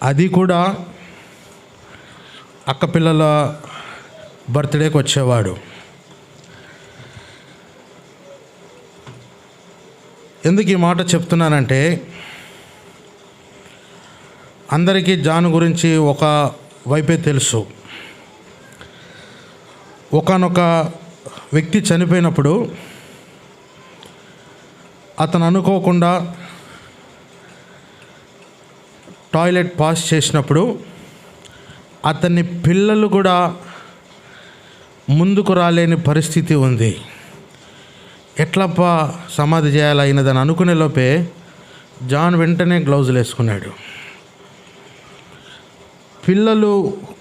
అది కూడా అక్కపిల్లల బర్త్డేకి వచ్చేవాడు. ఎందుకు ఈ మాట చెప్తున్నానంటే, అందరికీ జాన్ గురించి ఒక వైపే తెలుసు. ఒకానొక వ్యక్తి చనిపోయినప్పుడు అతను అనుకోకుండా టాయిలెట్ పాస్ చేసినప్పుడు అతన్ని పిల్లలు కూడా ముందుకు రాలేని పరిస్థితి ఉంది. ఎట్లప్పా సమాధి చేయాలైనదని అనుకునే లోపే జాన్ వెంటనే గ్లౌజులు వేసుకున్నాడు. పిల్లలు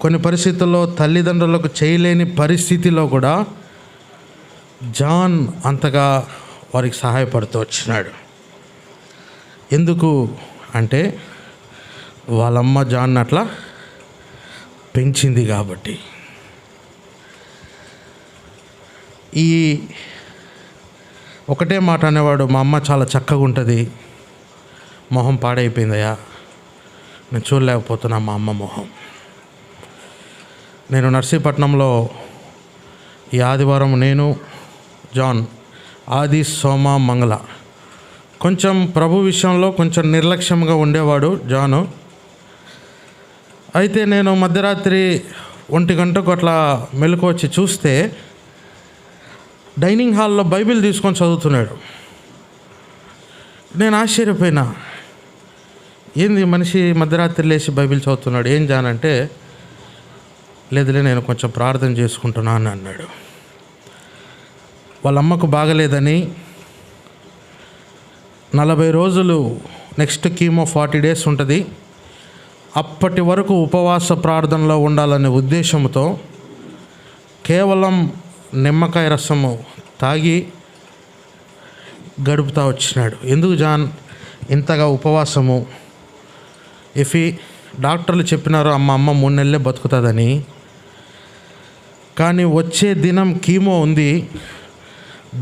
కొన్ని పరిస్థితుల్లో తల్లిదండ్రులకు చేయలేని పరిస్థితిలో కూడా జాన్ అంతగా వారికి సహాయపడుతూ వచ్చినాడు. ఎందుకు అంటే వాళ్ళమ్మ జాన్ అట్లా పెంచింది కాబట్టి. ఈ ఒకటే మాట అనేవాడు, మా అమ్మ చాలా చక్కగా ఉంటుంది, మొహం పాడైపోయిందయ్యా, నేను చూడలేకపోతున్నా మా అమ్మ మొహం. నేను నర్సీపట్నంలో ఈ ఆదివారం నేను జాన్ ఆది సోమ మంగళ కొంచెం ప్రభు విషయంలో కొంచెం నిర్లక్ష్యంగా ఉండేవాడు జాను. అయితే నేను మధ్యరాత్రి 1 గంటకు అట్లా మెలకు వచ్చి చూస్తే డైనింగ్ హాల్లో బైబిల్ తీసుకొని చదువుతున్నాడు. నేను ఆశ్చర్యపోయినా, ఏంది మనిషి మధ్యరాత్రి లేచి బైబిల్ చదువుతున్నాడు, ఏం జానంటే, లేదులే నేను కొంచెం ప్రార్థన చేసుకుంటున్నా అని అన్నాడు. వాళ్ళ అమ్మకు బాగలేదని 40 రోజులు, నెక్స్ట్ కీమో 40 days ఉంటుంది, అప్పటి వరకు ఉపవాస ప్రార్థనలో ఉండాలనే ఉద్దేశంతో కేవలం నిమ్మకాయ రసము తాగి గడుపుతూ వచ్చినాడు. ఎందుకు జాన్ ఇంతగా ఉపవాసము? డాక్టర్లు చెప్పినారు అమ్మ 3 నెలలే బతుకుతుందని, కానీ వచ్చే దినం కీమో ఉంది,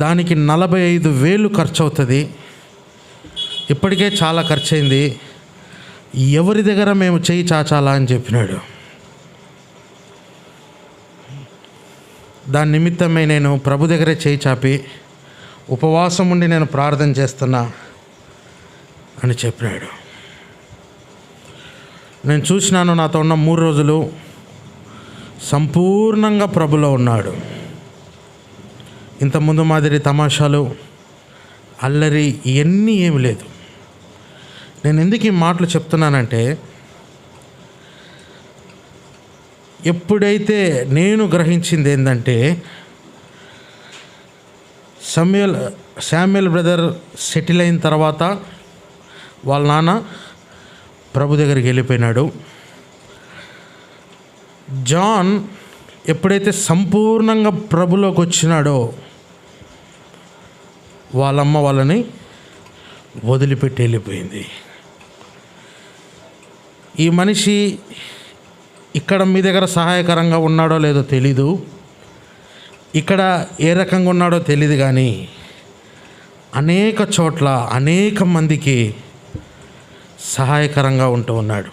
దానికి 45,000 ఖర్చు అవుతుంది, ఇప్పటికే చాలా ఖర్చు అయింది, ఎవరి దగ్గర మేము చేయి చాచాలా అని చెప్పినాడు. దాని నిమిత్తమై నేను ప్రభు దగ్గరే చేయి చాపి ఉపవాసం ఉండి నేను ప్రార్థన చేస్తున్నా అని చెప్పినాడు. నేను చూసినాను, నాతో ఉన్న 3 రోజులు సంపూర్ణంగా ప్రభులో ఉన్నాడు. ఇంతకుముందు మాదిరి తమాషాలు, అల్లరి ఇవన్నీ ఏమి లేదు. నేను ఎందుకు ఈ మాటలు చెప్తున్నానంటే, ఎప్పుడైతే నేను గ్రహించింది ఏంటంటే, శామ్యుయల్ బ్రదర్ సెటిల్ అయిన తర్వాత వాళ్ళ నాన్న ప్రభు దగ్గరికి వెళ్ళిపోయినాడు. జాన్ ఎప్పుడైతే సంపూర్ణంగా ప్రభులోకి వచ్చినాడో వాళ్ళమ్మ వాళ్ళని వదిలిపెట్టి వెళ్ళిపోయింది. ఈ మనిషి ఇక్కడ మీ దగ్గర సహాయకరంగా ఉన్నాడో లేదో తెలీదు, ఇక్కడ ఏ రకంగా ఉన్నాడో తెలియదు, కానీ అనేక చోట్ల అనేక మందికి సహాయకరంగా ఉంటూ ఉన్నాడు.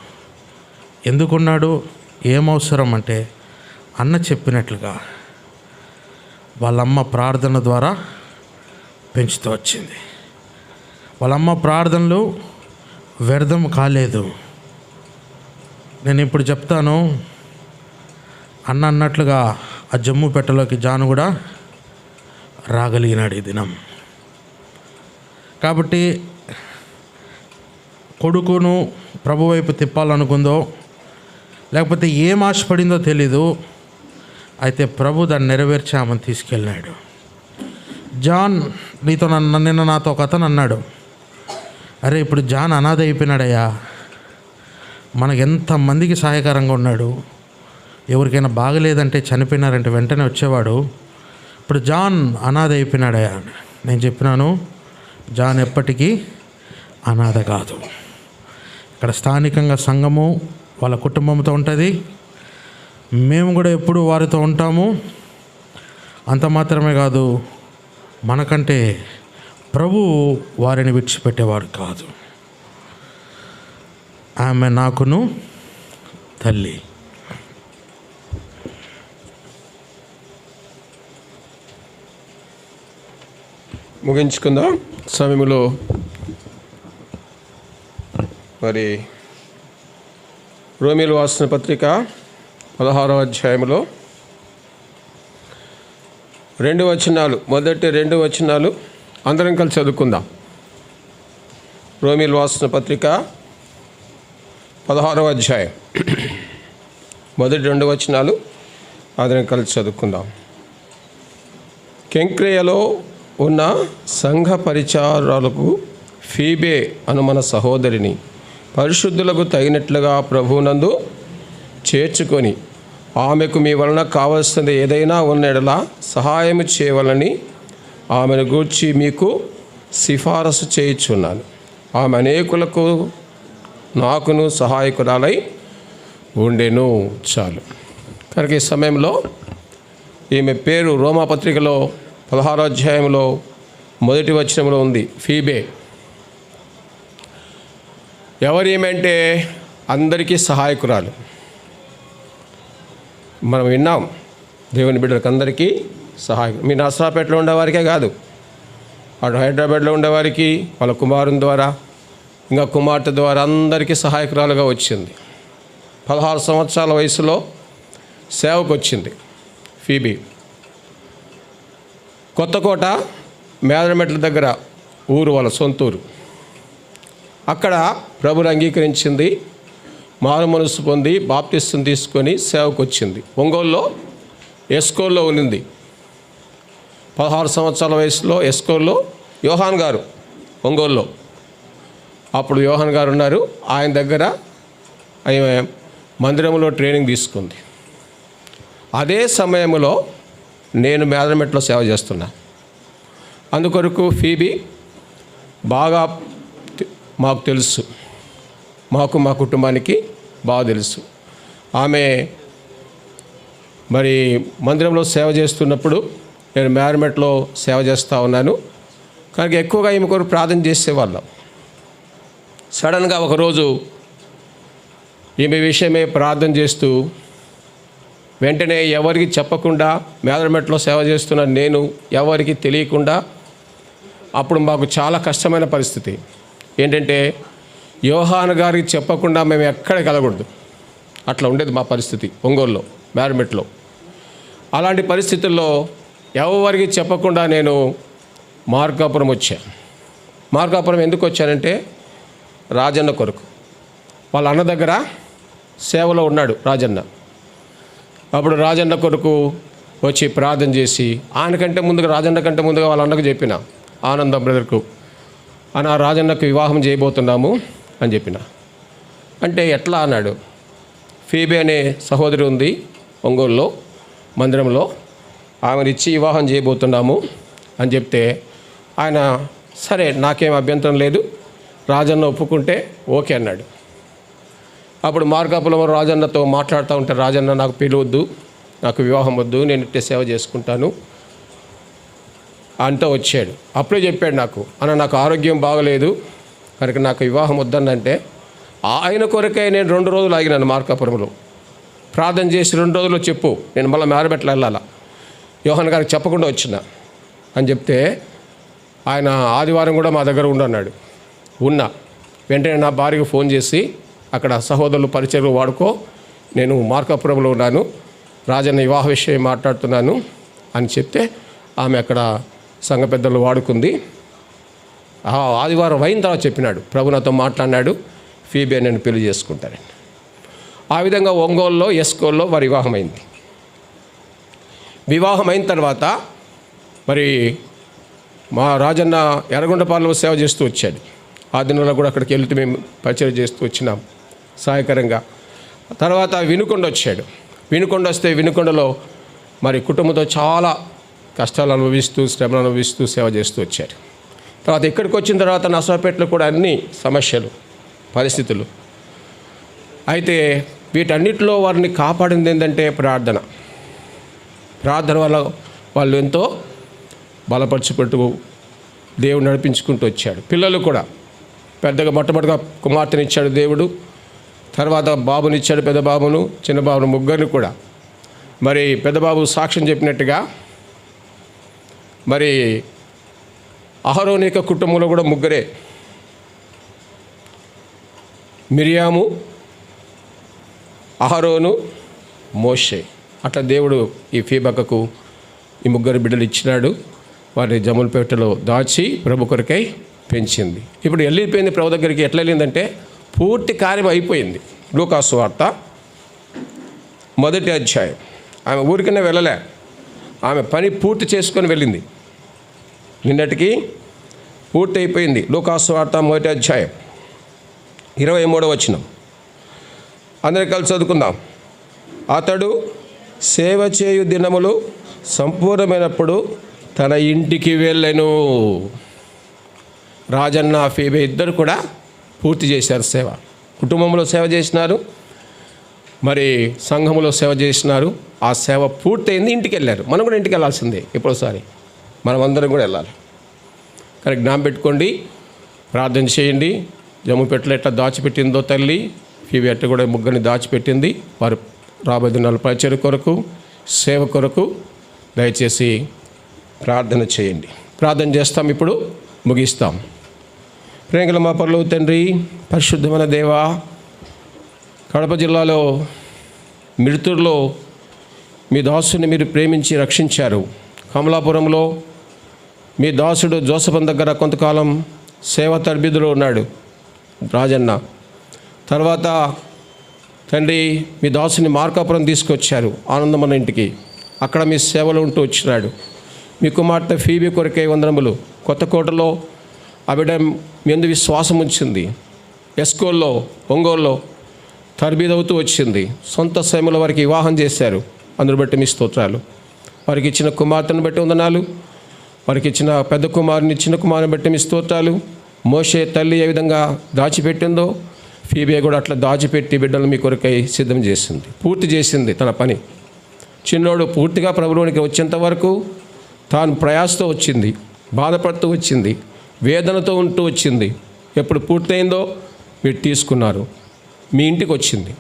ఎందుకున్నాడు? ఏమవసరం అంటే, అన్న చెప్పినట్లుగా వాళ్ళమ్మ ప్రార్థన ద్వారా పెంచుతూ వచ్చింది. వాళ్ళమ్మ ప్రార్థనలు వ్యర్థం కాలేదు. నేను ఇప్పుడు చెప్తాను, అన్న అన్నట్లుగా ఆ జమ్ము పెట్టలోకి జాను కూడా రాగలిగినాడు ఈ దినం. కాబట్టి కొడుకును ప్రభు వైపు తిప్పాలనుకుందో లేకపోతే ఏం ఆశపడిందో తెలీదు, అయితే ప్రభు దాన్ని నెరవేర్చామని తీసుకెళ్ళినాడు. జాన్ నిన్న నాతో ఒక అతను అన్నాడు, అరే ఇప్పుడు జాన్ అనాథ అయిపోయినాడయ్యా, మనకు ఎంతమందికి సహాయకరంగా ఉన్నాడు, ఎవరికైనా బాగలేదంటే చనిపోయినారంటే వెంటనే వచ్చేవాడు, ఇప్పుడు జాన్ అనాథ అయిపోయినాడయ్యా. నేను చెప్పినాను, జాన్ ఎప్పటికీ అనాథ కాదు. ఇక్కడ స్థానికంగా సంఘము వాళ్ళ కుటుంబంతో ఉంటుంది, మేము కూడా ఎప్పుడు వారితో ఉంటాము. అంత మాత్రమే కాదు, మనకంటే ప్రభు వారిని విడిచిపెట్టేవాడు కాదు. ఆమె నాకును తల్లి. ముగించుకుందాం సమయంలో. మరి రోమీయులు రాసిన పత్రిక 16వ అధ్యాయంలో 2 వచనాలు, మొదటి 2 వచనాలు అందరం కలిసి చదువుకుందాం. రోమీయులు రాసిన పత్రిక 16వ అధ్యాయం మొదటి 2 వచనాలు అందరం కలిసి చదువుకుందాం. కెంక్రేయలో ఉన్న సంఘ పరిచారాలకు ఫీబే అను మన సహోదరిని పరిశుద్ధులకు తగినట్లుగా ప్రభువునందు చేర్చుకొని ఆమెకు మీ వలన కావలసినది ఏదైనా ఉన్న ఎడల సహాయం చేయవలని ఆమెను గూర్చి మీకు సిఫారసు చేయుచున్నాను. ఆమె అనేకులకు నాకును సహాయకురాలై ఉండెను. చాలు. కనుక ఈ సమయంలో ఈమె పేరు రోమాపత్రికలో 16వ అధ్యాయంలో మొదటి వచనంలో ఉంది, ఫీబే. ఎవరేమంటే అందరికీ సహాయకురాలు. మనం విన్నాం, దేవుని బిడ్డలకు అందరికీ సహాయకులు. మీ నర్సరాపేటలో ఉండేవారికే కాదు, అటు హైదరాబాద్లో ఉండేవారికి వాళ్ళ కుమారుని ద్వారా, ఇంకా కుమార్తె ద్వారా అందరికీ సహాయకురాలుగా వచ్చింది. 16 సంవత్సరాల వయసులో సేవకు వచ్చింది ఫీబీ. కొత్తకోట మేదరమెట్ల దగ్గర ఊరు, వాళ్ళ సొంతూరు. అక్కడ ప్రభుని అంగీకరించింది, మారు మనసు పొంది బాప్టిస్టుని తీసుకొని సేవకు వచ్చింది. ఒంగోలులో ఎస్కోల్లో ఉన్నింది. 16 సంవత్సరాల వయసులో ఎస్కోల్లో యోహాన్ గారు ఒంగోలులో, అప్పుడు యోహాన్ గారు ఉన్నారు. ఆయన దగ్గర ఆమె మందిరంలో ట్రైనింగ్ తీసుకుంది. అదే సమయంలో నేను మేదరమెట్లో సేవ చేస్తున్నా. అందుకొరకు ఫీబీ బాగా మాకు తెలుసు, మాకు మా కుటుంబానికి బాగా తెలుసు. ఆమె మరి మందిరంలో సేవ చేస్తున్నప్పుడు నేను మేదరమెట్లో సేవ చేస్తూ ఉన్నాను. కనుక ఎక్కువగా ఈమె కొరకు ప్రార్థన చేసేవాళ్ళం. సడన్గా ఒకరోజు ఈమె విషయమే ప్రార్థన చేస్తూ వెంటనే ఎవరికి చెప్పకుండా మేదరమెట్లో సేవ చేస్తున్న నేను ఎవరికి తెలియకుండా, అప్పుడు మాకు చాలా కష్టమైన పరిస్థితి ఏంటంటే యోహాన్ గారికి చెప్పకుండా మేము ఎక్కడికి వెళ్ళకూడదు. అట్లా ఉండేది మా పరిస్థితి ఒంగోలులో మేదరమెట్లో. అలాంటి పరిస్థితుల్లో ఎవరికి చెప్పకుండా నేను మార్కాపురం వచ్చా. మార్కాపురం ఎందుకు వచ్చానంటే రాజన్న కొరకు. వాళ్ళ అన్న దగ్గర సేవలో ఉన్నాడు రాజన్న. అప్పుడు రాజన్న కొరకు వచ్చి ప్రార్థన చేసి ఆయనకంటే ముందుగా, రాజన్న కంటే ముందుగా వాళ్ళ అన్నకు చెప్పిన, ఆనందం బ్రదర్కు, అన్న రాజన్నకు వివాహం చేయబోతున్నాము అని చెప్పిన. అంటే ఎట్లా అన్నాడు, ఫీబే అనే సహోదరి ఉంది ఒంగోలులో మందిరంలో, ఆమెను ఇచ్చి వివాహం చేయబోతున్నాము అని చెప్తే ఆయన సరే నాకేం అభ్యంతరం లేదు, రాజన్న ఒప్పుకుంటే ఓకే అన్నాడు. అప్పుడు మార్కాపురం రాజన్నతో మాట్లాడుతూ ఉంటే, రాజన్న నాకు పిలవద్దు, నాకు వివాహం వద్దు, నేను ఇట్టే సేవ చేసుకుంటాను అంతా వచ్చాడు. అప్పుడే చెప్పాడు నాకు, అన్న నాకు ఆరోగ్యం బాగలేదు కనుక నాకు వివాహం వద్దనంటే ఆయన కొరకే నేను 2 రోజులు ఆగినాను మార్కాపురంలో. ప్రార్థన చేసి 2 రోజుల్లో చెప్పు, నేను మళ్ళీ మేదరమెట్ల వెళ్ళాలా, యోహాన్ గారికి చెప్పకుండా వచ్చిన అని చెప్తే ఆయన ఆదివారం కూడా మా దగ్గర ఉండన్నాడు. ఉన్నా వెంటనే నా భార్యకు ఫోన్ చేసి, అక్కడ సహోదరులు పరిచయం వాడుకో, నేను మార్కాపురంలో ఉన్నాను, రాజన్న వివాహ విషయం మాట్లాడుతున్నాను అని చెప్తే ఆమె అక్కడ సంఘ పెద్దలు వాడుకుంది. ఆదివారం అయిన తర్వాత చెప్పినాడు, ప్రభు నాతో మాట్లాడినాడు, ఫీబే నేను పెళ్లి చేసుకుంటానండి. ఆ విధంగా ఒంగోలులో ఎస్కోల్లో వారి వివాహం అయింది. వివాహం అయిన తర్వాత మరి మా రాజన్న ఎర్రగొండపాలెంలో సేవ చేస్తూ వచ్చాడు. ఆ దినంలో కూడా అక్కడికి వెళ్తూ మేము పరిచయం చేస్తూ వచ్చినాం సహాయకరంగా. తర్వాత వినుకొండ వచ్చాడు. వినుకొండ వస్తే వినుకొండలో మరి కుటుంబంతో చాలా కష్టాలు అనుభవిస్తూ, శ్రమలు అనుభవిస్తూ సేవ చేస్తూ వచ్చారు. తర్వాత ఇక్కడికి వచ్చిన తర్వాత నర్సరాపేటలో కూడా అన్ని సమస్యలు, పరిస్థితులు. అయితే వీటన్నిటిలో వారిని కాపాడింది ఏంటంటే ప్రార్థన. ప్రార్థన వల్ల వాళ్ళు ఎంతో బలపరుచుకుంటూ దేవుడు నడిపించుకుంటూ వచ్చాడు. పిల్లలు కూడా పెద్దగా మొట్టమొదటిగా కుమార్తెనిచ్చాడు దేవుడు. తర్వాత బాబునిచ్చాడు, పెద్ద బాబును, చిన్న బాబును, ముగ్గురిని కూడా. మరి పెద్ద బాబు సాక్ష్యం చెప్పినట్టుగా మరి అహరోను యొక్క కుటుంబంలో కూడా ముగ్గురే, మిరియాము, అహరోను, మోషే. అట్లా దేవుడు ఈ ఫీబక్కకు ఈ ముగ్గురు బిడ్డలు ఇచ్చినాడు. వారిని జమ్ములపేటలో దాచి ప్రభు కొరకై పెంచింది. ఇప్పుడు వెళ్ళిపోయింది ప్రభు దగ్గరికి. ఎట్లా వెళ్ళిందంటే పూర్తి కార్యం అయిపోయింది. లూకాసు వార్త 1వ అధ్యాయం. ఆమె ఊరికనే వెళ్ళలే, ఆమె పని పూర్తి చేసుకొని వెళ్ళింది. నిన్నటికి పూర్తి అయిపోయింది. లూకాసు వార్త 1వ అధ్యాయం 23వ వచనం. అందరికీ కలిసి చదువుకుందాం. అతడు సేవ చేయు దినములు సంపూర్ణమైనప్పుడు తన ఇంటికి వెళ్ళెను. రాజన్న, ఫీబే ఇద్దరు కూడా పూర్తి చేశారు సేవ. కుటుంబంలో సేవ చేసినారు, మరి సంఘంలో సేవ చేసినారు. ఆ సేవ పూర్తయింది, ఇంటికి వెళ్ళారు. మనం కూడా ఇంటికి వెళ్ళాల్సిందే ఎప్పుడోసారి. మనం అందరం కూడా వెళ్ళాలి. కానీ జ్ఞాపకం పెట్టుకోండి, ప్రార్థన చేయండి. జమ్ముపేటలో ఎట్లా దాచిపెట్టిందో తల్లి, ఫీబే అట్ట కూడా ముగ్గురిని దాచిపెట్టింది. వారు రాబోయే దినాల పరిచర్య కొరకు, సేవ కొరకు దయచేసి ప్రార్థన చేయండి. ప్రార్థన చేస్తాం, ఇప్పుడు ముగిస్తాం. ప్రేంగల మా పరలోక తండ్రి, పరిశుద్ధమైన దేవా, కడప జిల్లాలో మృతుల్లో మీ దాసుని మీరు ప్రేమించి రక్షించారు. కమలాపురంలో మీ దాసుడు జోసఫన్ దగ్గర కొంతకాలం సేవ తరబిదులో ఉన్నాడు రాజన్న. తర్వాత తండ్రి మీ దాసుని మార్కాపురం తీసుకొచ్చారు, ఆనందమన్న ఇంటికి. అక్కడ మీ సేవలు ఉంటూ వచ్చినాడు. మీ కుమార్తె ఫీబీ కొరకే వందనములు. కొత్తకోటలో ఆ బిడ్డ మీ అందు విశ్వాసం ఉంచింది. ఎస్కోల్లో, ఒంగోల్లో తరబీదవుతూ వచ్చింది. సొంత సమయంలో వారికి వివాహం చేశారు. అందును బట్టి మీ స్తోత్రాలు. వారికి ఇచ్చిన కుమార్తెను బట్టి వందనాలు. వారికి ఇచ్చిన పెద్ద కుమారుని, చిన్న కుమారుని బట్టి మీ స్తోత్రాలు. మోషే తల్లి ఏ విధంగా దాచిపెట్టిందో ఫీబే కూడా అట్లా దాచిపెట్టి బిడ్డలు మీ కొరకై సిద్ధం చేసింది, పూర్తి చేసింది తన పని. చిన్నోడు పూర్తిగా ప్రభువునికి వచ్చేంత వరకు తాను ప్రయాసతో వచ్చింది, బాధపడుతూ వచ్చింది, వేదనతో ఉంటూ వచ్చింది. ఎప్పుడు పూర్తయిందో మీరు తీసుకున్నారు, మీ ఇంటికి వచ్చింది.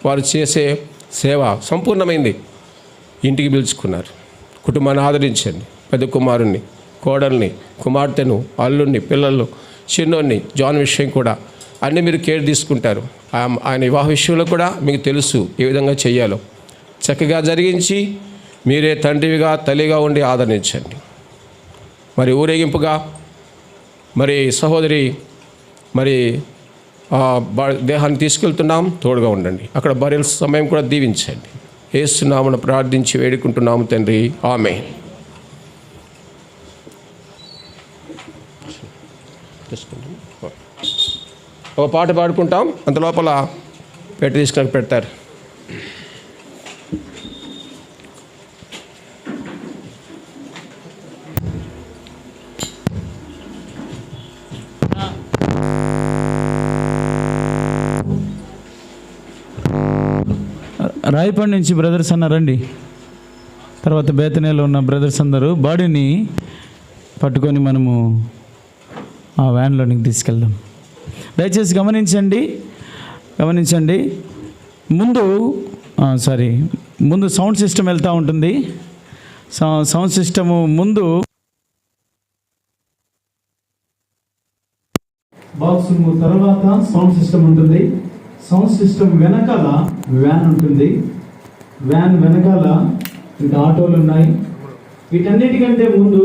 వారు చేసే సేవ సంపూర్ణమైంది. ఇంటికి పిలుచుకున్నారు. కుటుంబాన్ని ఆదరించండి. పెద్ద కుమారుణ్ణి, కోడల్ని, కుమార్తెను, అల్లుణ్ణి, పిల్లలు, చిన్నోన్ని, జాన్ విషయం కూడా అన్నీ మీరు కేర్ తీసుకుంటారు. ఆయన వివాహ విషయంలో కూడా మీకు తెలుసు ఏ విధంగా చేయాలో. చక్కగా జరిగించి మీరే తండ్రివిగా, తల్లిగా ఉండి ఆదరించండి. మరి ఊరేగింపుగా మరి సహోదరి మరి దేహాన్ని తీసుకెళ్తున్నాం, తోడుగా ఉండండి. అక్కడ బరియల్ సమయం కూడా దీవించండి. యేసు నామమున ప్రార్థించి వేడుకుంటున్నాము తండ్రి, ఆమేన్. ఒక పాట పాడుకుంటాం, అంత లోపల పెట్టి తీసుకొని పెడతారు. రాయపాడు నుంచి బ్రదర్స్ అన్నారండి. తర్వాత బేతనేలో ఉన్న బ్రదర్స్ అందరూ బాడీని పట్టుకొని మనము ఆ వ్యాన్లోనికి తీసుకెళ్దాం. దయచేసి గమనించండి. ముందు సౌండ్ సిస్టమ్ వెళ్తూ ఉంటుంది. సౌండ్ సిస్టము ముందు బాక్స్ తర్వాత సౌండ్ సిస్టమ్ ఉంటుంది. సౌండ్ సిస్టమ్ వెనకాల వ్యాన్ ఉంటుంది. వ్యాన్ వెనకాల ఇంకా ఆటోలు ఉన్నాయి. వీటన్నిటికంటే ముందు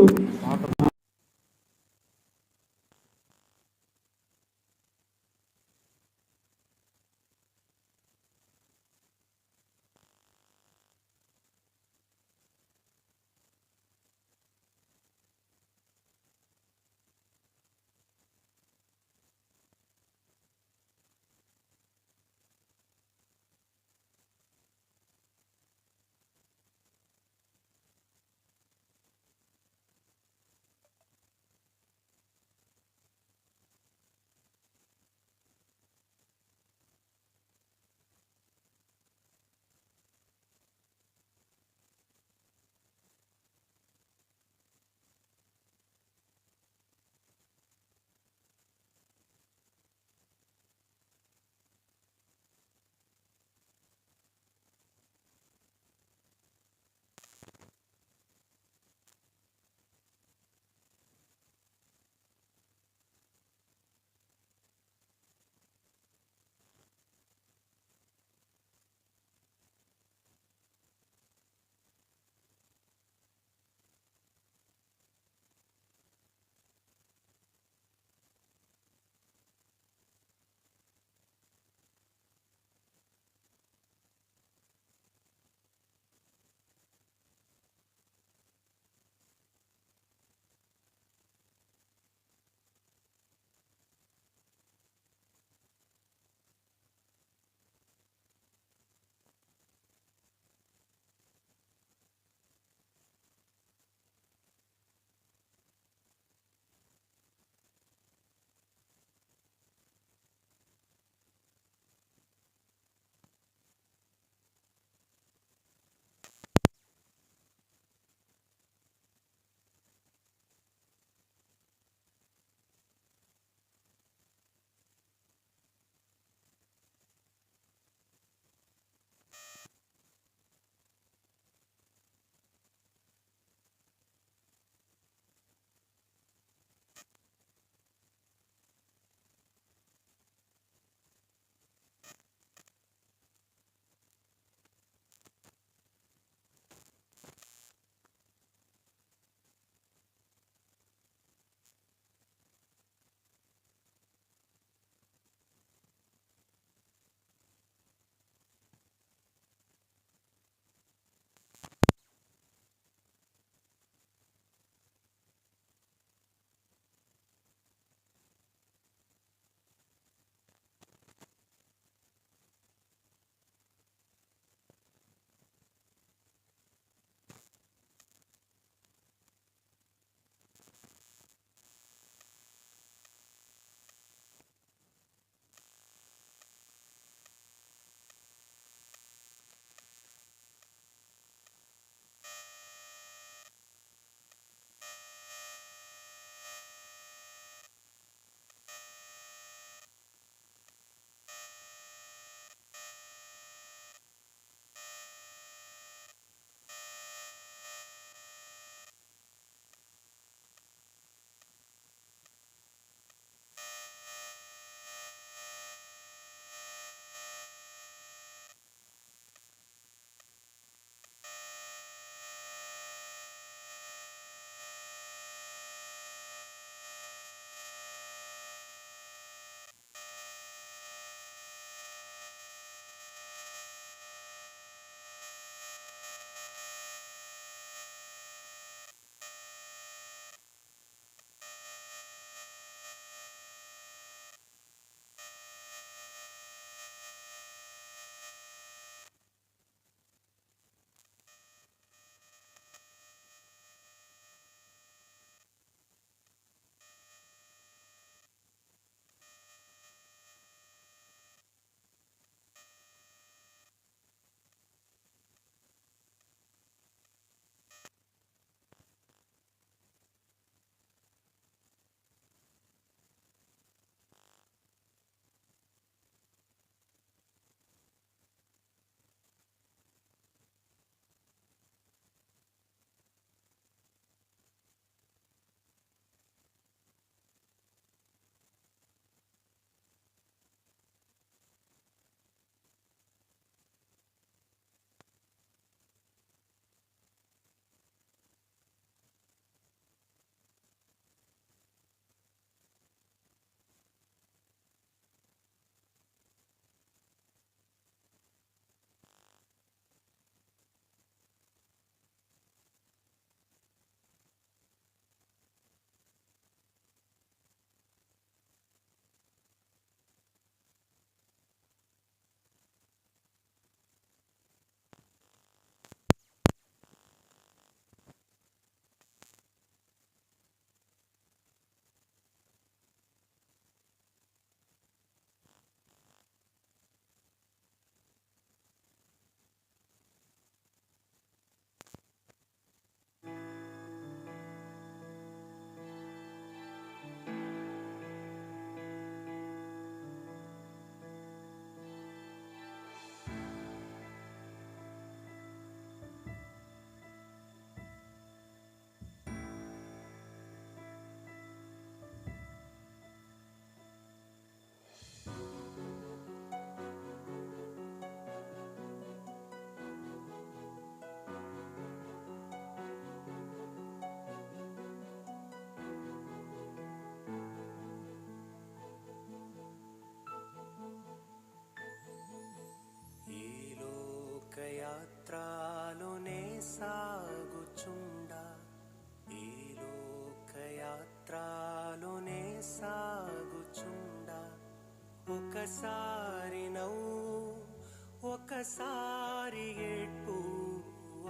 ఒకసారి ఏడ్పు,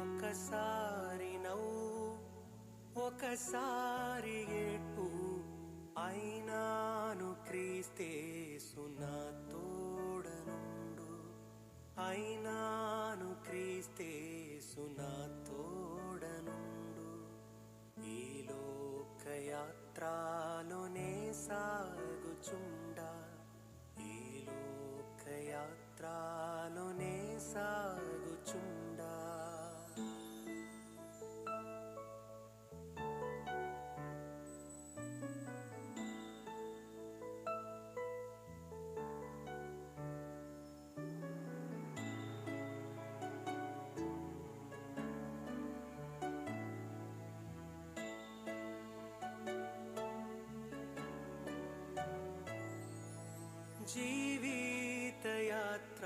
ఒకసారి నవ్వు, ఒకసారి ఏడ్పు అయినాను క్రీస్తేసు నా తోడనుండు, అయినాను క్రీస్తేసు నా తోడనుండు. ఈ లోకయాత్రలోనే సాగుచుండా, ఈ లోకయాత్రలోనే సాగుచుండా. జీవిత యాత్ర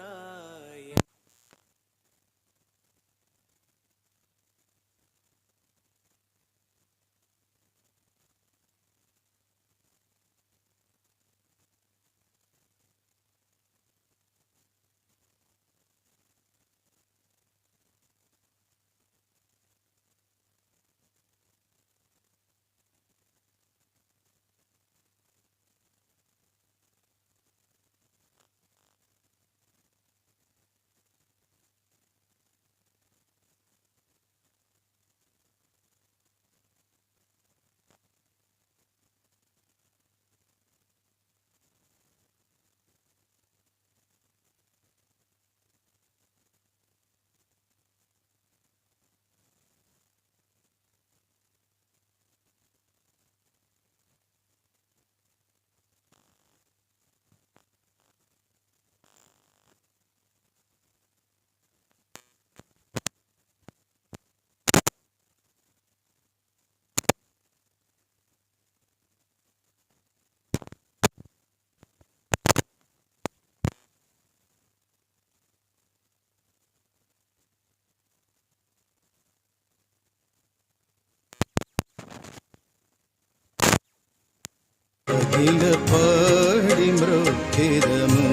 అఖిల పాడి మృత్యురము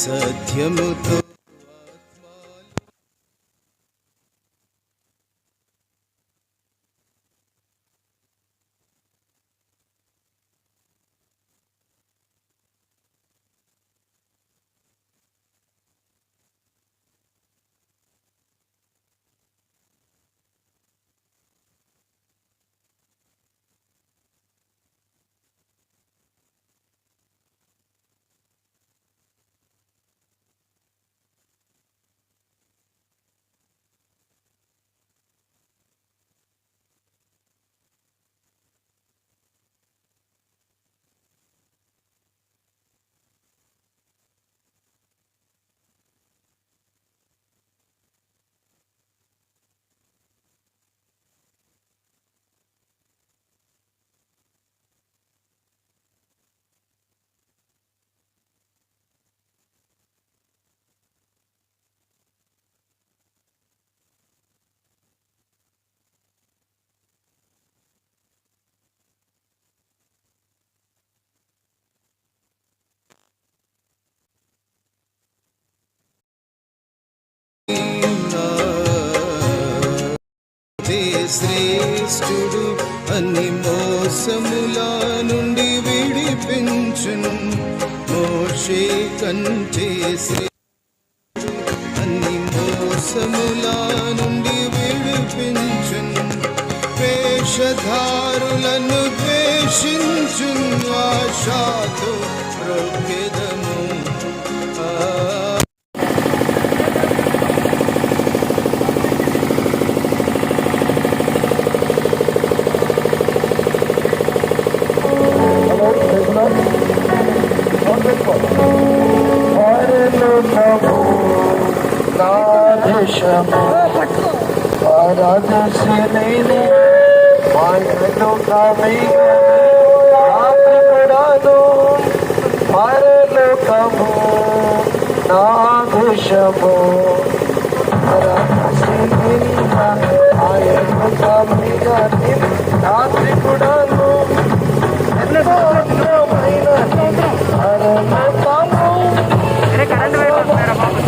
సత్యముతో శ్రేష్ఠుడు అన్ని మోసముల నుండి విడిపించును. మోషే కంటే అన్ని మోసముల నుండి విడిపించును. వేషధారులను ద్వేషించును. ఆశాతో రొక్కెదము. కరెంట్ వైపు వస్తున్నారా బాబు?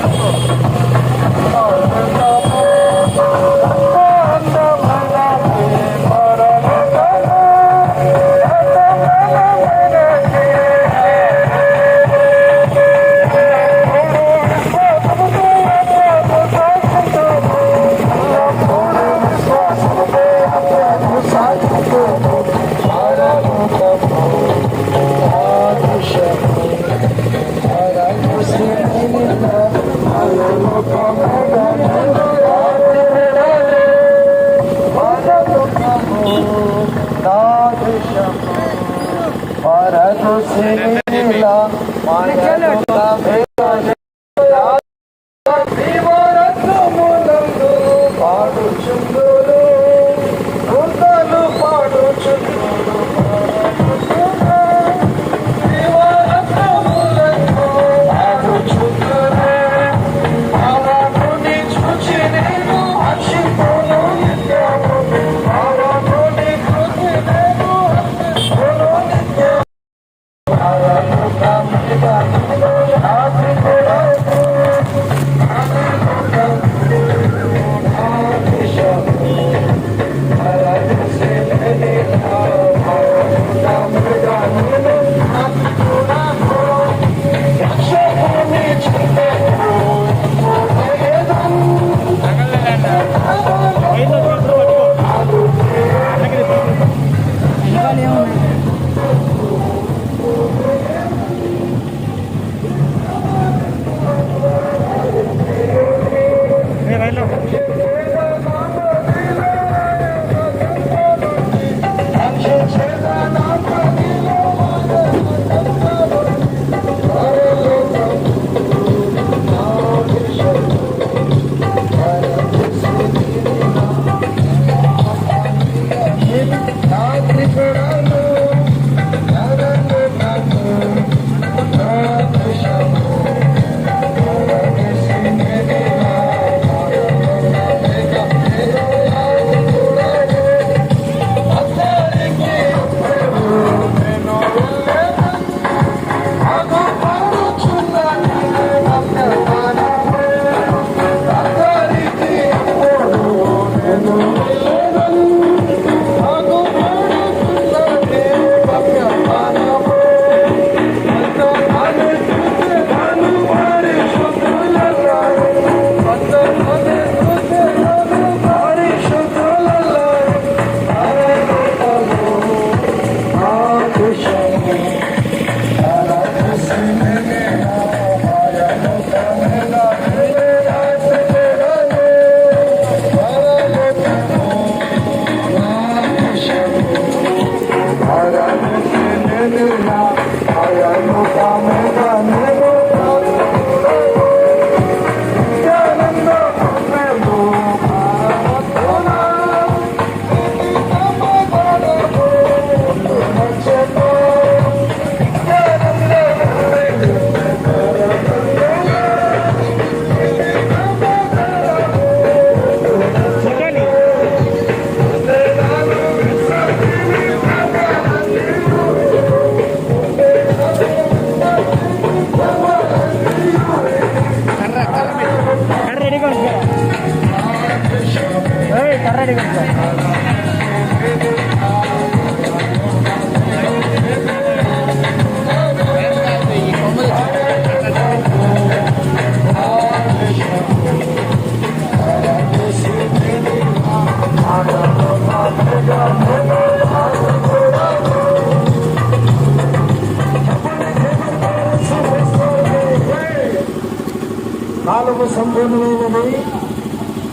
కాలము సంపూర్ణమైనది,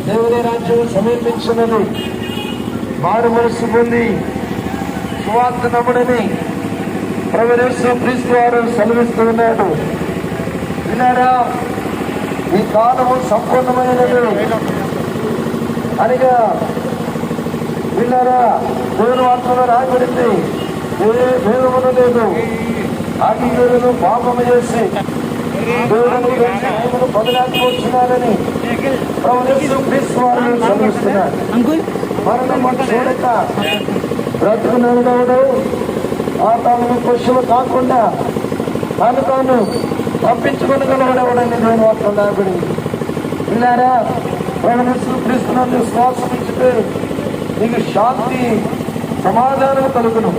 దేవుని రాజ్యం సమీపించినది. మారు మనసు పొంది సువార్త నమ్ముడని ప్రభువు యేసు క్రీస్తు వారు సెలవిస్తూ ఉన్నాడు. విన్నారా, ఈ కాలము సంపూర్ణమైనది అనగా విన్నారా, దేవుని వార్తలో రాయబడింది. ఏ భేదమును లేదు, ఆగిలను పాపము చేసి దేవుని బదులాడుకొచ్చినారని ప్రభువు యేసు క్రీస్తు వారు సెలవిస్తున్నాడు. మరణం చూడక బ్రతుకునడు తాను పశువు కాకుండా తాను తప్పించుకొనగలవాడని దేవుని వార్తలో రాయబడింది. విన్నారా, ప్రభువు యేసు క్రీస్తునందు విశ్వాసం ఉంచితే నీకు శాంతి సమాధానం కలుగును.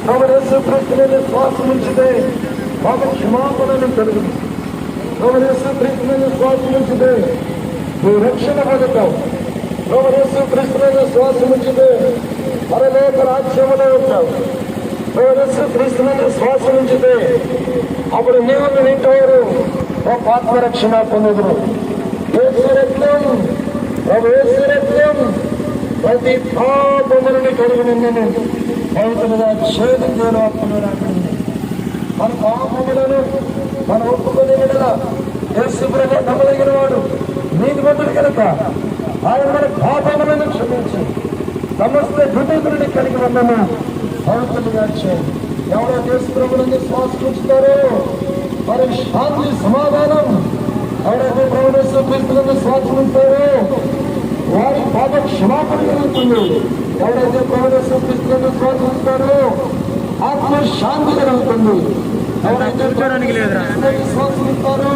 ప్రభువు యేసు క్రీస్తునందు విశ్వాసం ఉంచితే పాప క్షమాపణను కలుగును. ప్రభువు యేసు క్రీస్తునందు విశ్వాసం ఉంచితే నువ్వు రక్షణ పొందుతావు. ప్రభువు యేసు క్రీస్తునందు విశ్వాసం ఉంచితే పరలోక రాజ్యములో ఉంటావు. ప్రభువు యేసు క్రీస్తునందు విశ్వాసం ఉంచితే అప్పుడు నీవు వింటారు ఒక ఆత్మరక్షణ పొందుదురు. యేసురత్నం ప్రభు యేసురత్నం ప్రతి పాపములను కలుగునని పవిత్రగా ఛేదం చేయడం అప్పుడు రాకండి. మన పాపములను మన ఒప్పుకొని విడల యేసు ప్రభు నమ్మదగిన వాడు నీతి మంతుడు కనుక ఆయన మన పాపములను క్షమించి సమస్త దుర్నీతులని కలిగి ఉన్నాము పవిత్రగా చేయండి. ఎవరో యేసు ప్రభువుని శ్వాస ఉంచుతారో వారి శాంతి సమాధానం, ఎవరైతే ప్రభువు యేసు క్రీస్తునందు శ్వాస ఉంటారో వారి పాప క్షమాపణ కలుగుతుంది. ఎవరైతే ప్రభువు యేసు క్రీస్తునందు శ్వాస ఉంటారో ఆత్మ శాంతి కలుగుతుంది. ఎవరైతే శ్వాస ఉంటారో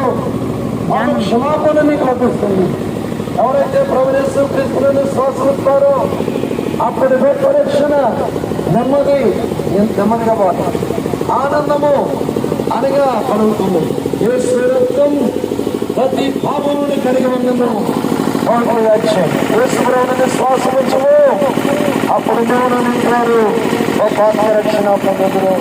పాప క్షమాపణ మీకు లభిస్తుంది. ఎవరైతే ప్రభువు యేసు క్రీస్తునందు శ్వాస ఉంటారో అప్పటి గొప్ప రక్షణ నెమ్మది నెమ్మదిగా పోతాం, ఆనందము అనగా కలుగుతుంది. యేసు రక్తం ప్రతి పాపమును కలిగి ఉన్నాము. యేసు ప్రభువుని శ్వాసం ఉంచము, అప్పుడు దేవుడు అంటారు ఒక ఆత్మరక్షణ పొందుదురు.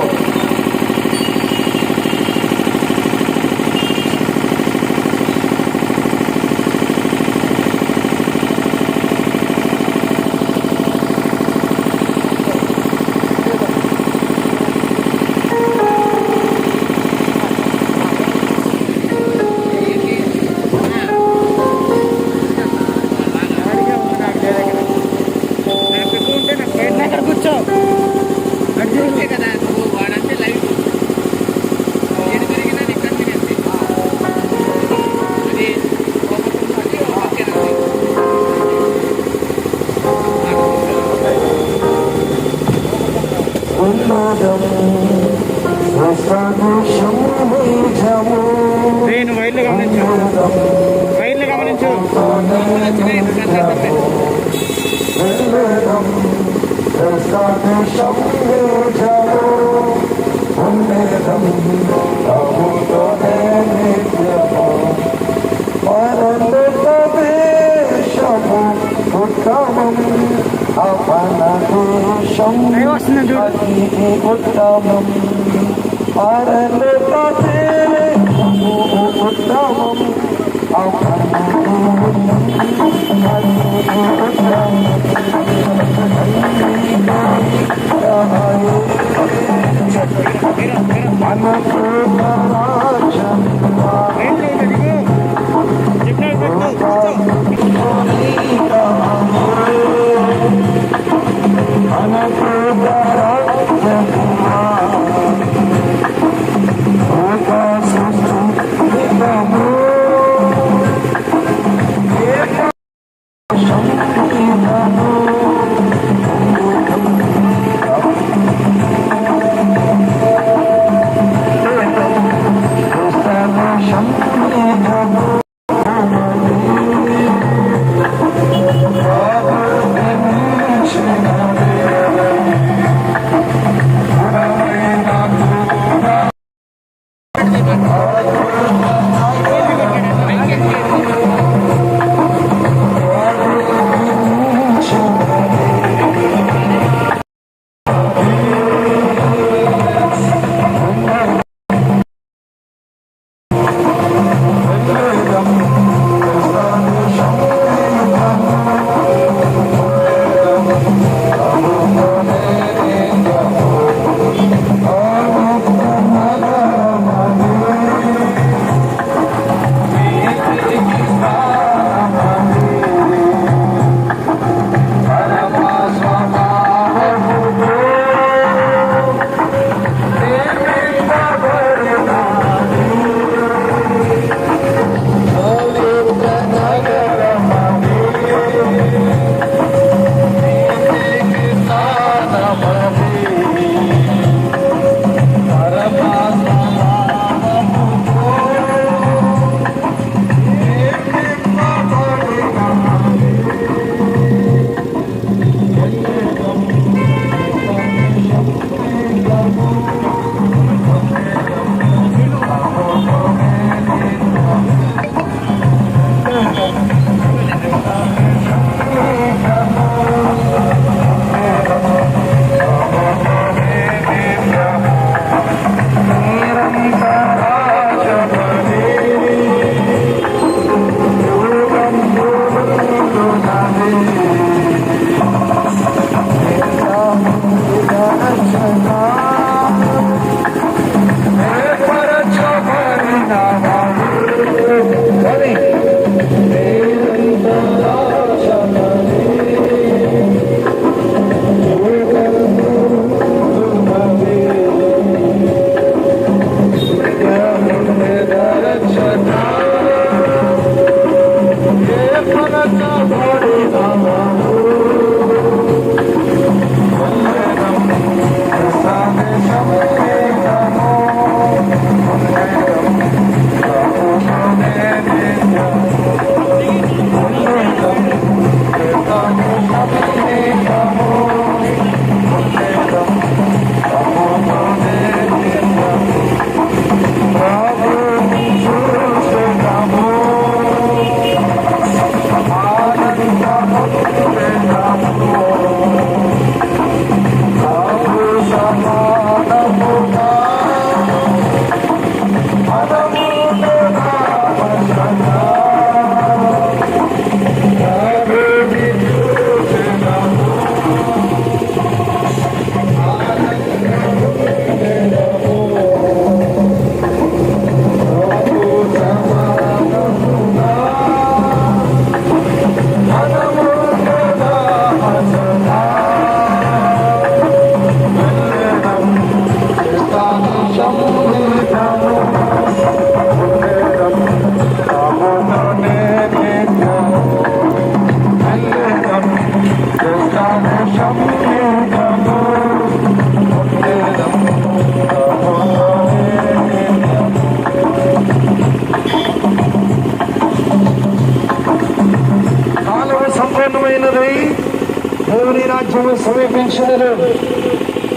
రాజ్యము సమీపించినను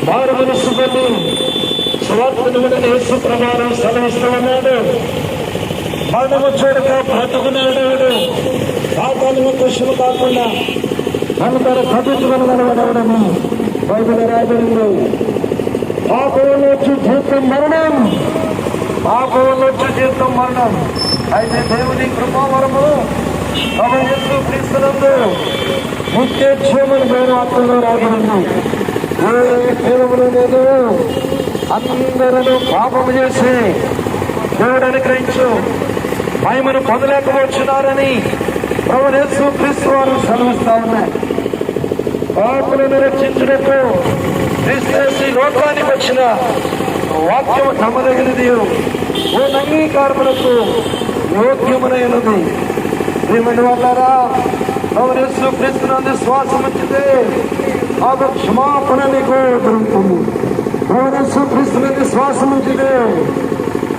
మారు మనస్సు పొంది స్వార్థను యేసు ప్రకారం సెలవిస్తూ ఉన్నాడు. మరణము చూడక బ్రతుకున్నాడు, పాపాలను కృషులు కాకుండా తను తన ప్రభుత్వము బైబిల్ రాయబడింది. పాపంలో వచ్చి జీవితం మరణం, పాపంలో వచ్చి జీవితం మరణం. అయితే దేవుని కృపావరము యేసు క్రీస్తునందు నిత్య జీవన దేవుని ఆత్మలో రాబడింది. ఏ కేవలం లేదు, అందరూ పాపము చేసి దేవుడు అనుగ్రహించు మహిమను పొందలేకపోతున్నారని ప్రభువు యేసు క్రీస్తు వారు సెలవిస్తా ఉన్నాయి. పాపులను రక్షించినట్టు క్రీస్తు లోకానికి వచ్చిన వాక్యం నమ్మదగినది, ఓ అంగీకారములకు యోగ్యమునైనది. ప్రియమైన వాళ్ళారా, ప్రభువు యేసు క్రీస్తునందు శ్వాసం ఉంచితే ఆ క్షమాపణ నీకు దొరుకుతుంది. ప్రభువు యేసు క్రీస్తునందు శ్వాసం ఉంచితే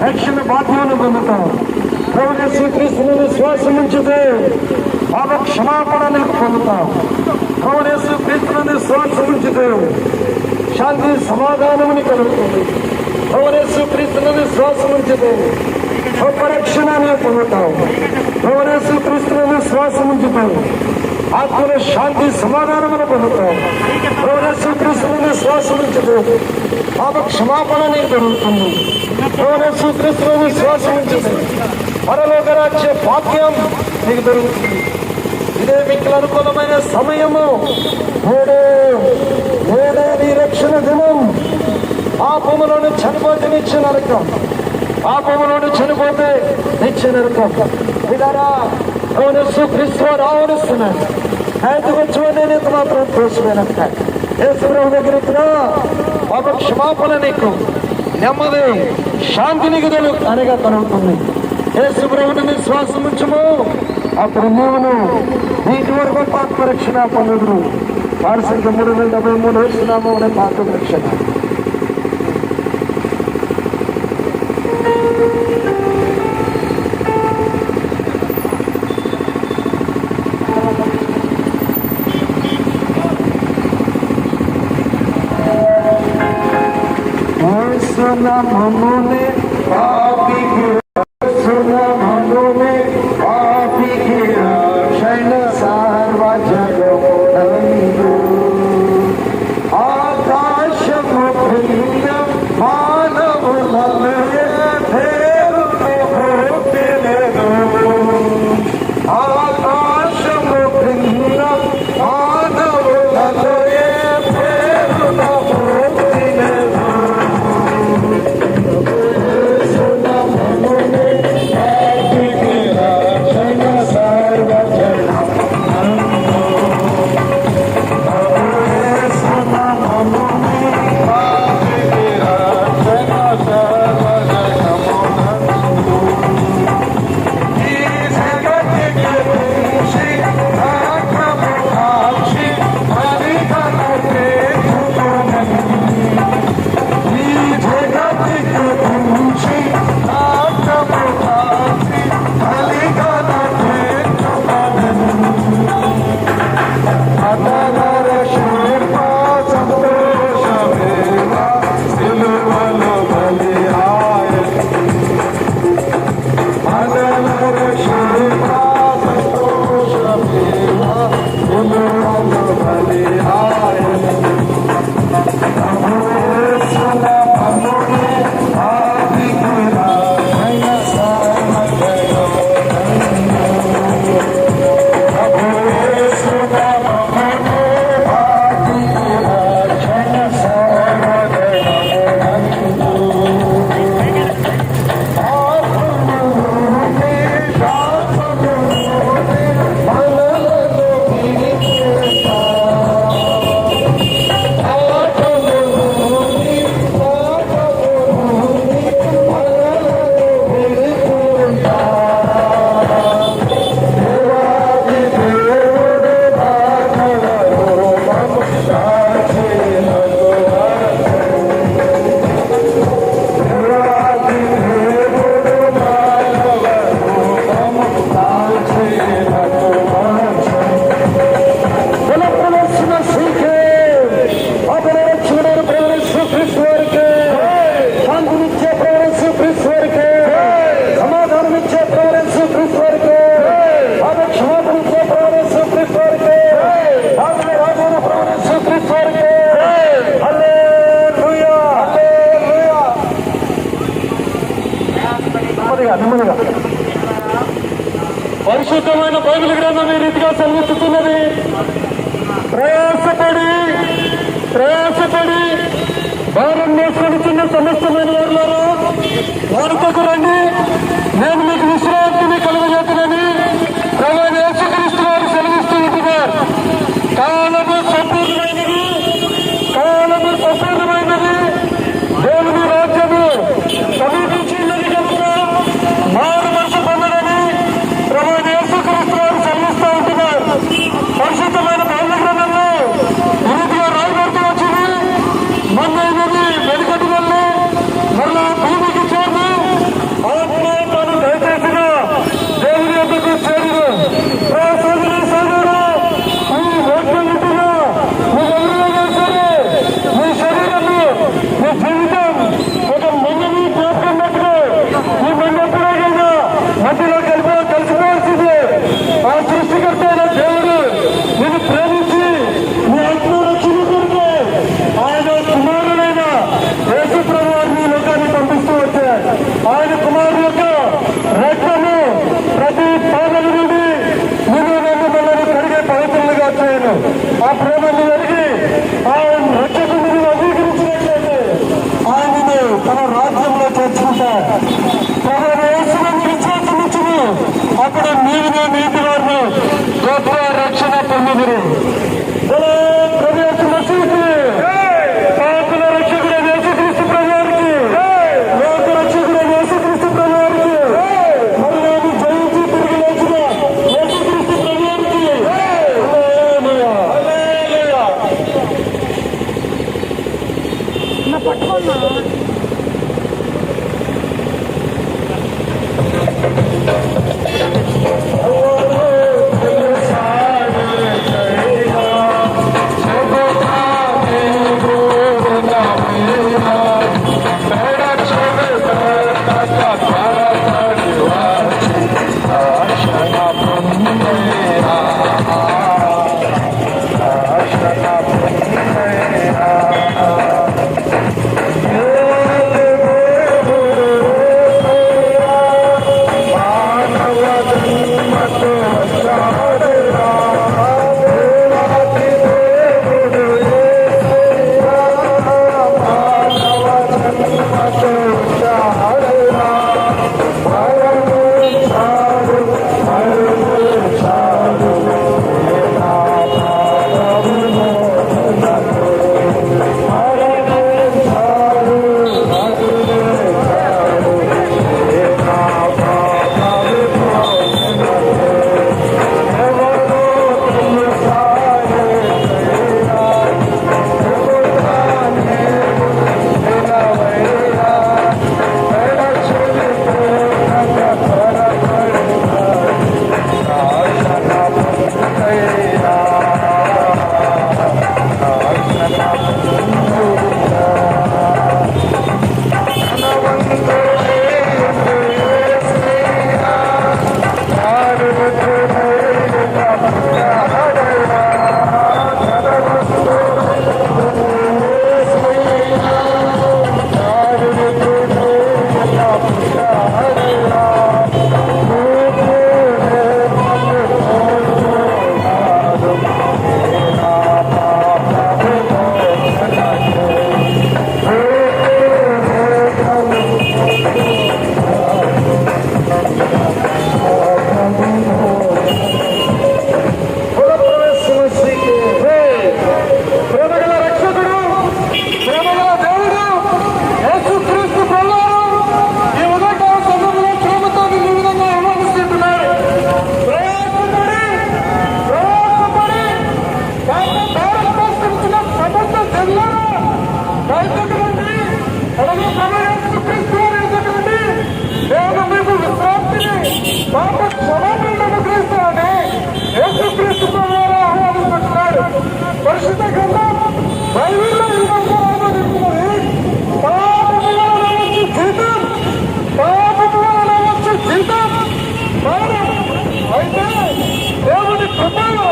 రక్షణ బాధ్యతను పొందుతాం. ప్రభువు యేసు క్రీస్తునందు శ్వాసం ఉంచితే పాప క్షమాపణ నీకు పొందుతాం. ప్రభువు యేసు క్రీస్తునందు శ్వాసం ఉంచితే శాంతి సమాధానముని కలుగుతుంది. ప్రభువు యేసు క్రీస్తునందు శ్వాసం ఉంచితే గొప్ప రక్షణ నీకు పొందుతాం. ప్రభువు యేసు క్రీస్తునందు శ్వాసం ఉంచితే ఆత్మలో శాంతి సమాధానమును పొందుతాం. ప్రభువు యేసు క్రీస్తునందు శ్వాసం ఉంచితే పాప క్షమాపణ నీకు దొరుకుతుంది. ప్రభువు యేసు క్రీస్తునందు శ్వాసం ఉంచితే పరలోక రాజ్య భాగ్యం నీకు దొరుకుతుంది. ఇదే మీకు అనుకూలమైన సమయము, నేడే నీ రక్షణ దినం. పాపములోని చనిపోతే నిత్య నరకం, పాపములోని చనిపోతే నిత్య నరకం. ఇదారా యేసు క్రీస్తు వారు ఆహ్వానిస్తున్నాడు. ఆయనకు వచ్చి నేను మాత్రం కోసమేనంట. యేసు ప్రభు దగ్గరికి రా, పాప క్షమాపణ నీకు, నెమ్మది, శాంతి నీకు అనగా కలుగుతుంది. యేసు ప్రభువుని విశ్వాసం ఉంచుము, అప్పుడు నీవును నీటి వరకు పాప రక్షణ పొందుదురు. వారసంఖ్య 373 వేస్తున్నాము పాప రక్షణ. నామమునే పాపికి నామమునే పాపికి రక్షణ సార్వజగమునందు ఆకాశము క్రింద మానవులలో దేవుని పుట్టినెను. ఆకాశము క్రింద మానవులలో దేవుని పుట్టినెను. పరిశుద్ధమైన బైబిల్ గ్రంథం ఈ రీతిగా సెలవిస్తున్నది. ప్రయాసపడి భారం మోసుకొనిచున్న సమస్తమైన వారులారా వారితో రండి, నేను మీకు విశ్రాంతిని కలుగజేతునని ప్రభువైన యేసుక్రీస్తు వారు సెలవిస్తూ ఉంటున్నారు. కాలము సంపూర్ణమైనది, దేవుని రాజ్యము సమీపించినది కనుక మారు మనసు పొందడని ప్రభువైన యేసుక్రీస్తు వారు సెలవిస్తూ ఉంటున్నారు. పరిశుద్ధమైన బైబిల్ గ్రంథంలో ఈ రీతిగా రాయబడుతూ వచ్చింది. మొన్నైనది వెనుకటి వల్ల మరలా భూమికి చేరి ఆత్మ తాను దయచేసిన దేవుని యొద్దకు చేరిన సోదరు ఈ వాక్యంగా మీరెవరైనా సరే మీ శరీరము మీ జీవితం ఒక మంగళి చేస్తున్నట్లు ఈ మంగళ మధ్యలో కలిసిపోవాల్సిందే. ఆ సృష్టికర్త అయిన దేవుడు నేను ప్రేమించి మీ ఆత్మరక్షణ కొరకు ఆయన కుమారుడైన యేసు ప్రభువారిని ఈ లోకాన్ని పంపిస్తూ వచ్చారు. ఆయన కుమారు యొక్క రక్తము ప్రతి పాపం నుండి నేను మిమ్మల్ని కడిగే పవిత్రులుగా చేయను. ఆ ప్రేమను ఎరిగి ఆయన రక్షకుడిని అంగీకరించినట్లయితే ఆయనను తన రాజ్యంలో చేర్చుకుంటారు. విశ్వాసమిచ్చును అప్పుడు నీవు నీతి వారిని గొప్ప రక్షణ పొందుదురు. పాపుల రక్షకుడైన యేసుక్రీస్తు ప్రభువారికి, లోక రక్షకుడైన యేసుక్రీస్తు ప్రభువారికి, మరణాన్ని జయించి తిరిగి లేచిన యేసుక్రీస్తు ప్రభువారికి హల్లెలూయా, హల్లెలూయా. పరిశుద్ధ గ్రంథం బైబిల్లో ఈ విధంగా రాయబడింది. పాపము వలన వచ్చే జీతం, పాపము వలన వచ్చే జీతం మరణం. అయితే దేవుని కృపలో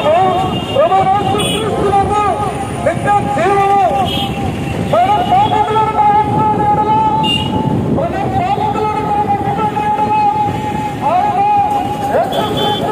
ప్రభువు సృష్టిస్తున్న నిత్య జీవము మన పాపములను ఆయన యేసుక్రీస్తు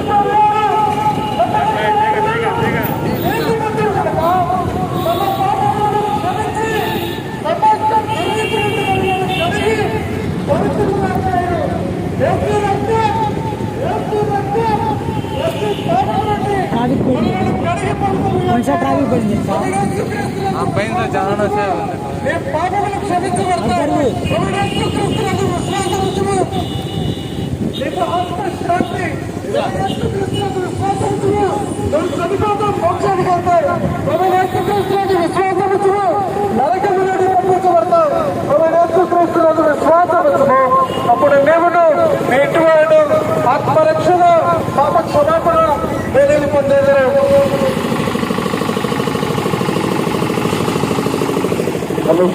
అప్పుడు మేమును ఎటువంటి ఆత్మరక్షణ పాప క్షమాపణ నేను పొందేదరు. హలో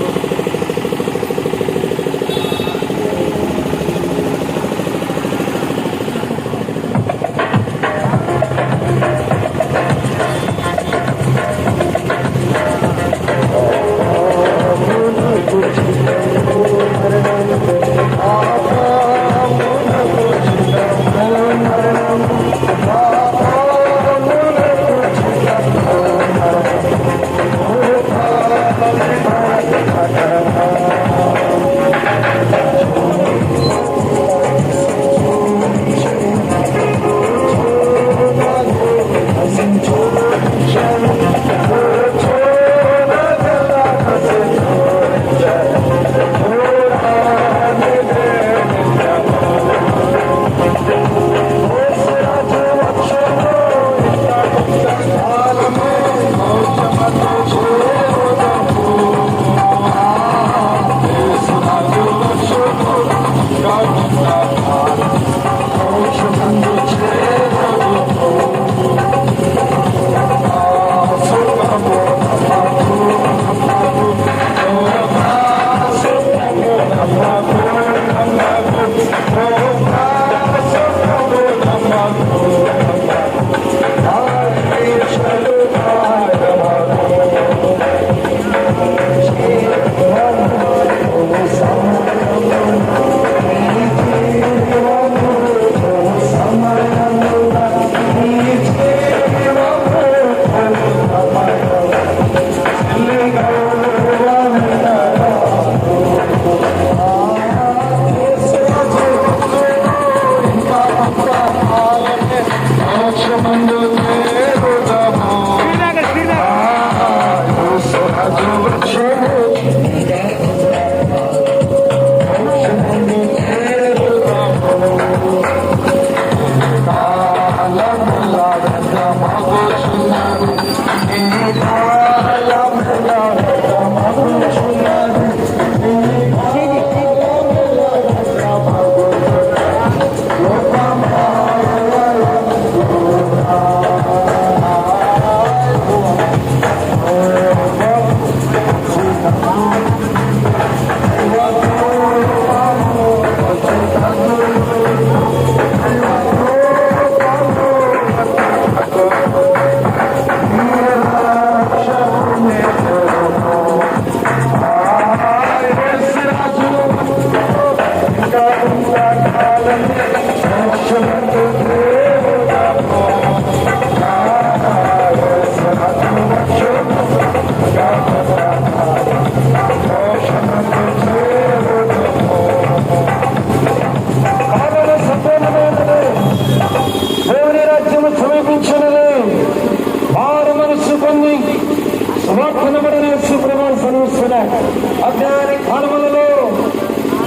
అజ్ఞాని కాలములలో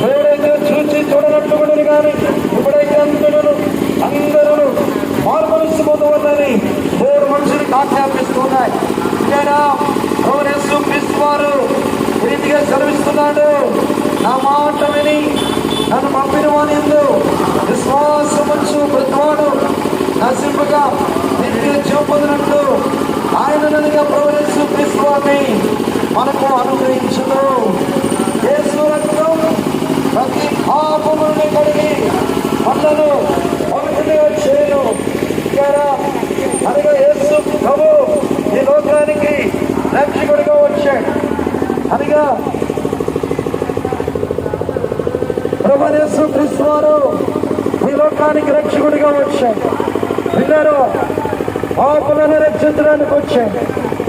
ఎవరైతే చూచి చూడనట్లు కూడా కానీ ఇప్పుడైతే అందరూ మారుమనసిపోతుందని మూడు మనుషులకు ఆజ్ఞాపిస్తున్నాయి. క్రీస్తు వారు రీతిగా సెలవిస్తున్నాడు, నా మాట విని నన్ను పంపిన వాని యందు విశ్వాసముంచు ప్రతివాడు నశింపగా నిత్య జీవం పొందినట్లు ఆయన నదిగా ప్రవహిస్తూ క్రీస్తు వారిని మనకు అనుగ్రహించును. యేసు రక్తం ప్రతి పాపములను కడిగి మనలను పవిత్రులుగా చేయను. అనగా యేసు ప్రభు ఈ లోకానికి రక్షకుడిగా వచ్చాడు. అనగా ప్రభు యేసు క్రీస్తు వారు ఈ లోకానికి రక్షకుడిగా వచ్చాడు. విన్నారు, పాపులను రక్షించడానికి వచ్చాడు.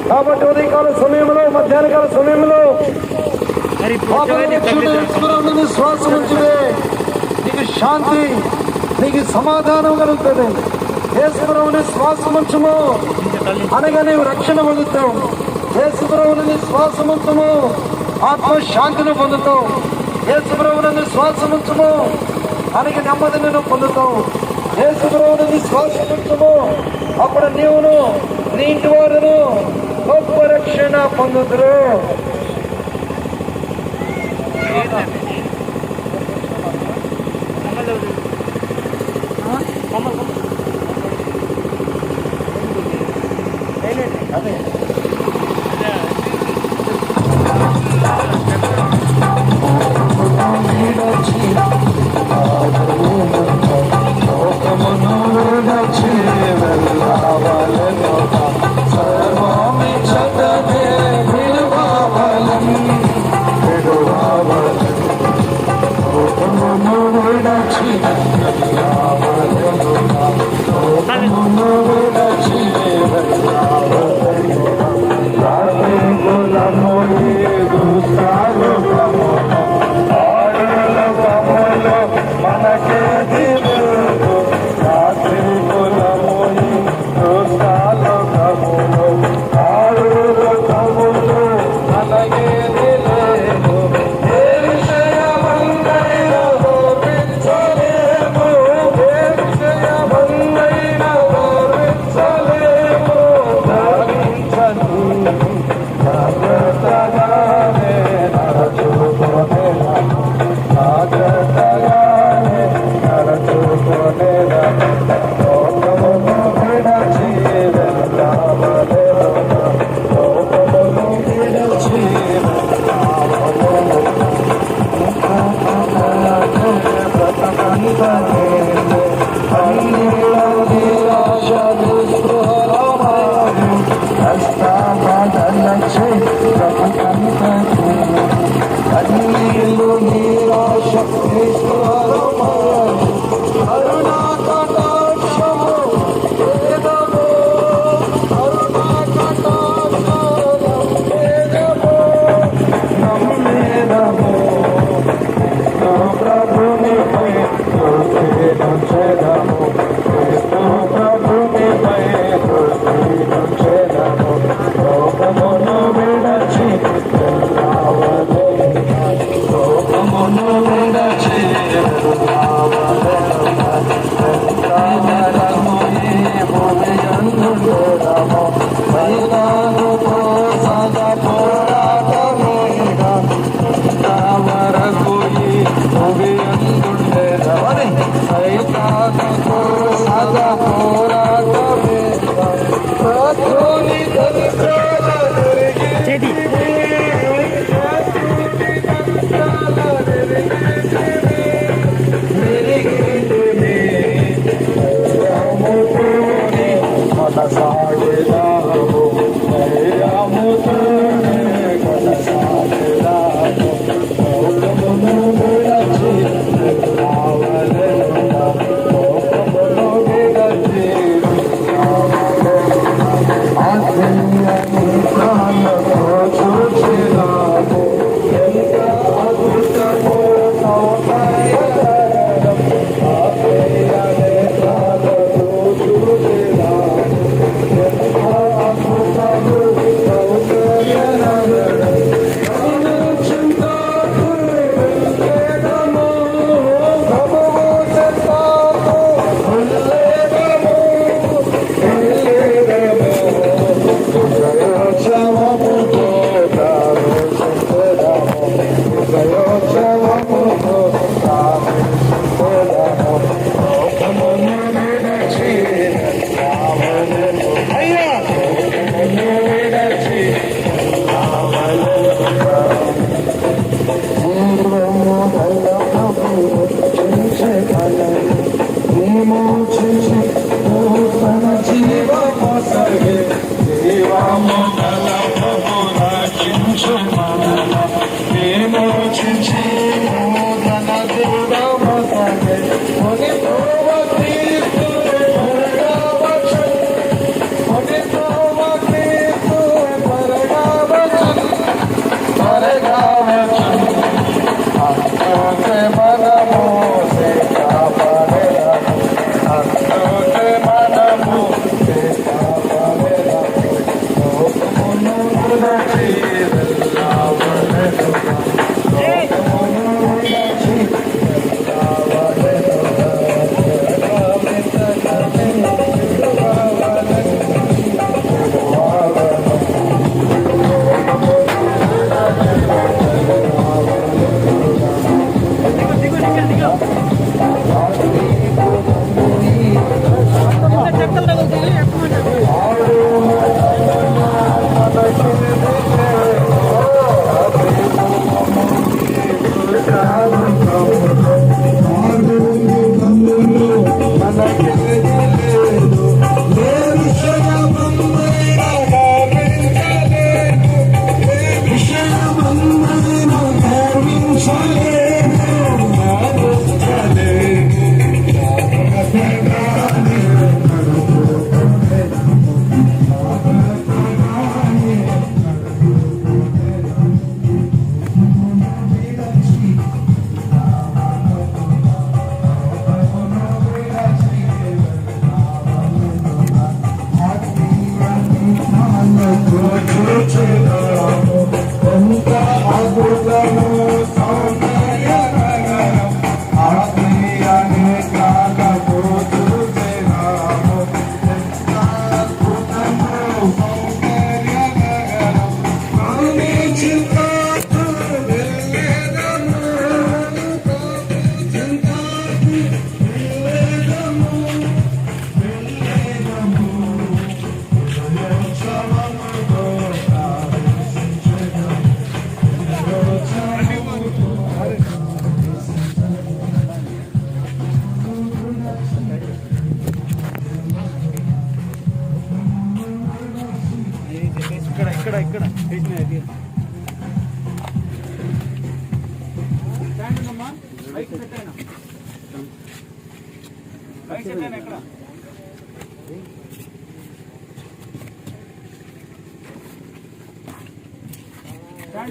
కాబట్టి ఉదయకాల సమయంలో మధ్యాహ్నకాల సమయంలో శ్వాస ఉంచితే నీకు శాంతి, నీకు సమాధానం కలుగుతుంది. యేసు ప్రభువుని శ్వాసముంచుము అనగా నీవు రక్షణ పొందుతావు. యేసు ప్రభువుని శ్వాసముంచుము ఆత్మ శాంతిని పొందుతావు. యేసు ప్రభువుని శ్వాసముంచుము అనగా నెమ్మదిని నువ్వు పొందుతావు. యేసు ప్రభువుని శ్వాసముంచుము అప్పుడు నీవును నీ ఇంటి వారును గొప్ప రక్షణ పొందుదురు.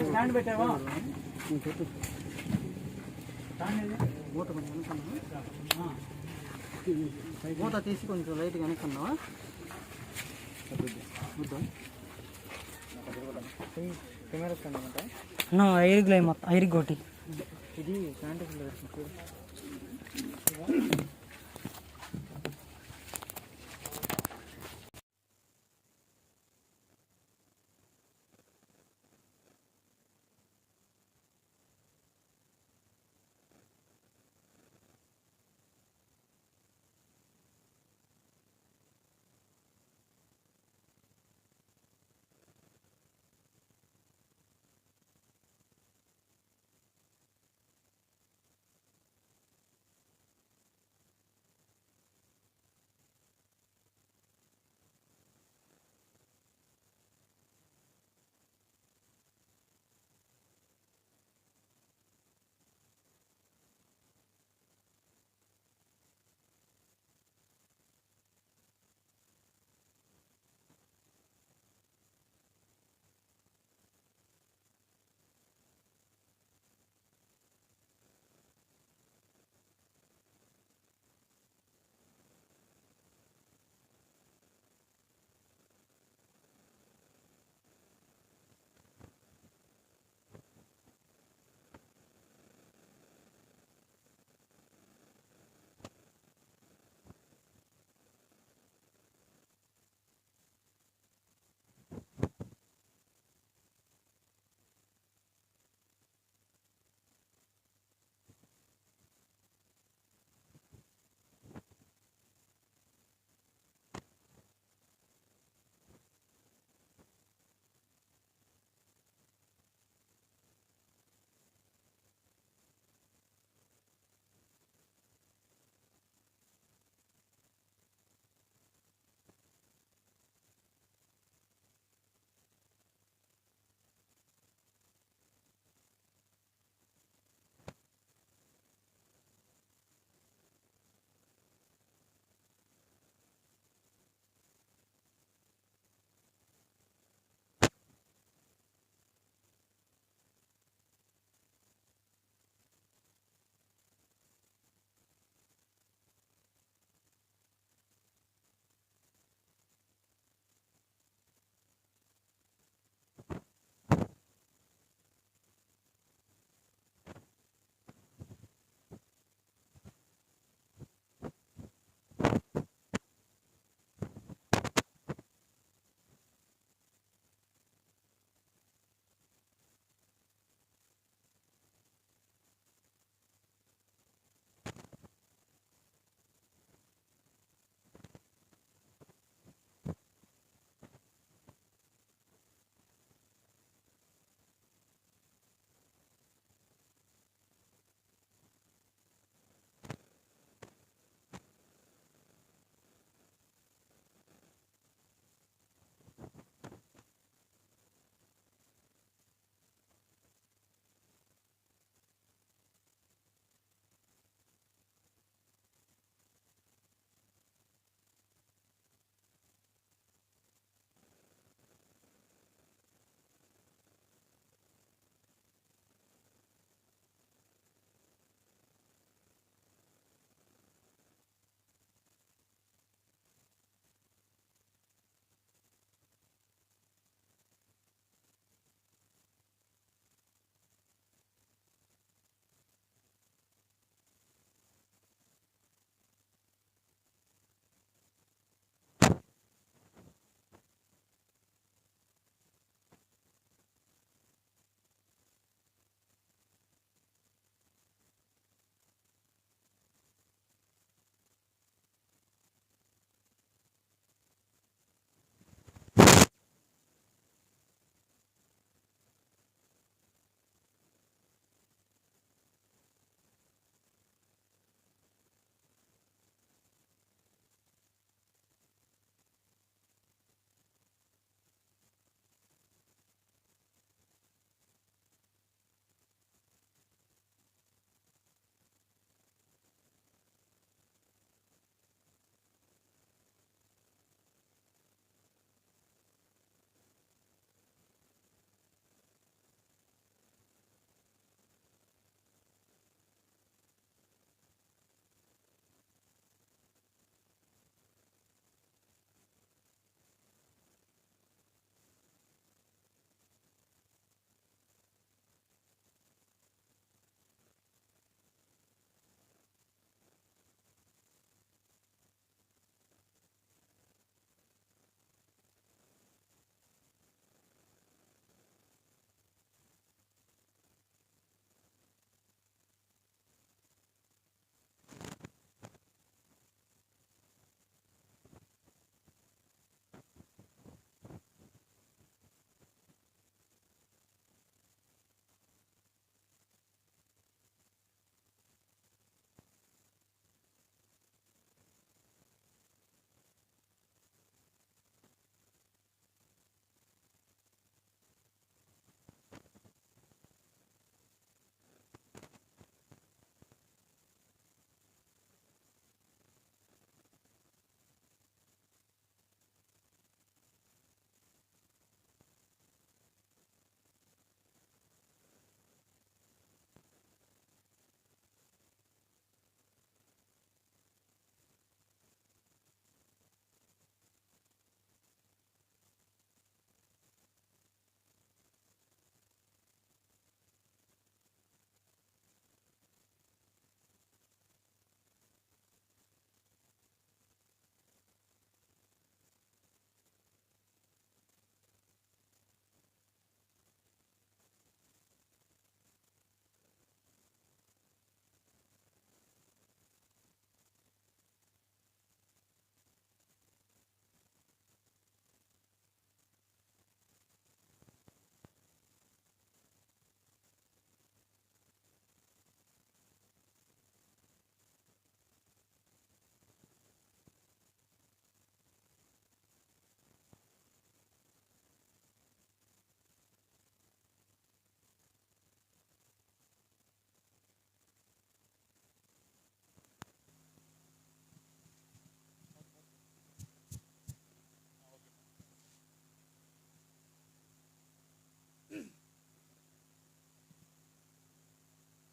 స్టాండ్ పెట్టావా? మూత తీసి కొంచెం లైట్గా వెనక్కున్నావా? ఐరిగ్లై మొత్తం ఐరిగ్ ఒకటి ఇది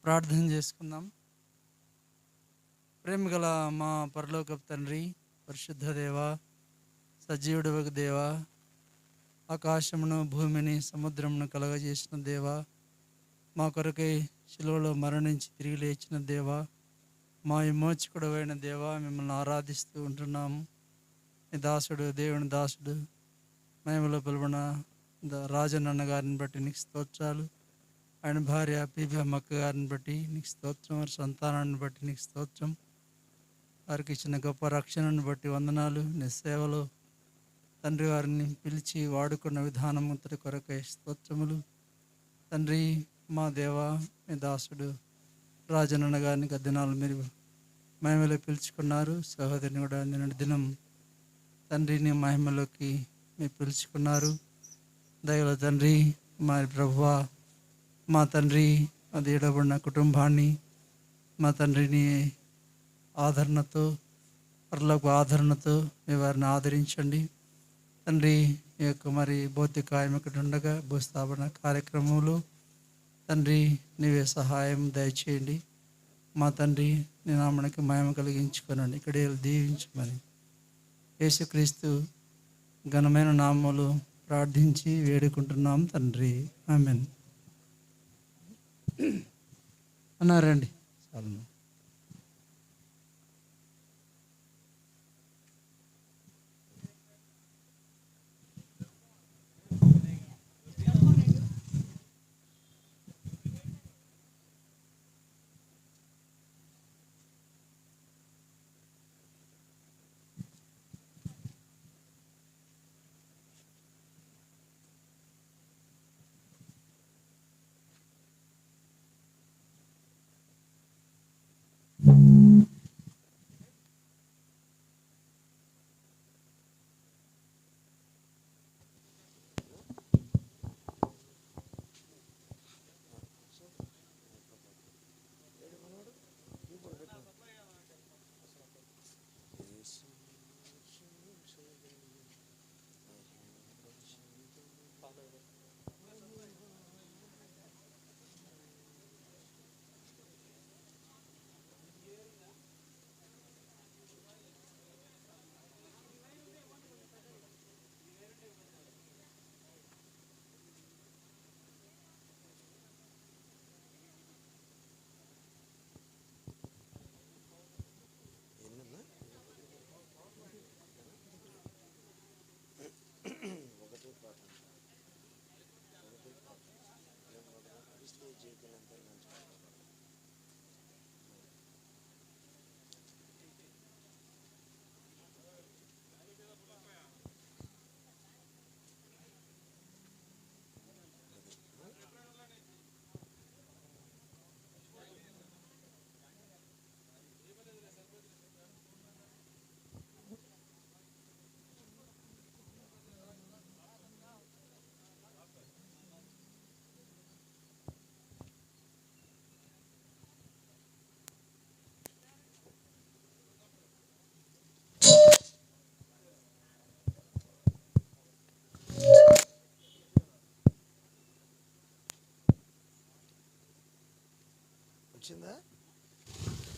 ప్రార్థన చేసుకుందాం. ప్రేమగల మా పరలోకపు తండ్రి, పరిశుద్ధ దేవ, సజీవుడవకు దేవ, ఆకాశమును భూమిని సముద్రమును కలగజేసిన దేవ, మా కొరకై శిలువలో మరణించి తిరిగి లేచిన దేవ, మా విమోచకుడవైన దేవ, మిమ్మల్ని ఆరాధిస్తూ ఉంటున్నాము. మీ దాసుడు, దేవుని దాసుడు, మహిమలో పిలువన రాజనన్న గారిని బట్టి నీకు స్తోత్రాలు. ఆయన భార్య పీబీఎమ్మక్క గారిని బట్టి నీకు స్తోత్రం. వారి సంతానాన్ని బట్టి నీకు స్తోత్రం. వారికి ఇచ్చిన గొప్ప రక్షణను బట్టి వందనాలు. నీ సేవలో తండ్రి వారిని పిలిచి వాడుకున్న విధానం అంతటి కొరకై స్తోత్రములు. తండ్రి, మా దేవ, మీ దాసుడు రాజనన్న గారిని గద్దెనాలు మీరు మహిమలో పిలుచుకున్నారు. సహోదరిని కూడా నిన్నటి దినం తండ్రిని మహిమలోకి మీరు పిలుచుకున్నారు. దయల తండ్రి, మా ప్రభువా, మా తండ్రి, అది ఏడబడిన కుటుంబాన్ని మా తండ్రిని ఆదరణతో, పరలోక ఆదరణతో మీ వారిని ఆదరించండి తండ్రి. ఈ యొక్క మరి భౌతిక ఇక్కడ ఉండగా భూస్థాపన కార్యక్రమంలో తండ్రి నీవే సహాయం దయచేయండి. మా తండ్రి, నీ నామనికి మహిమ కలిగించుకోనండి. ఇక్కడే దీవించమని యేసుక్రీస్తు ఘనమైన నామములు ప్రార్థించి వేడుకుంటున్నాం తండ్రి. ఆమేన్. అన్నారండి చాలు.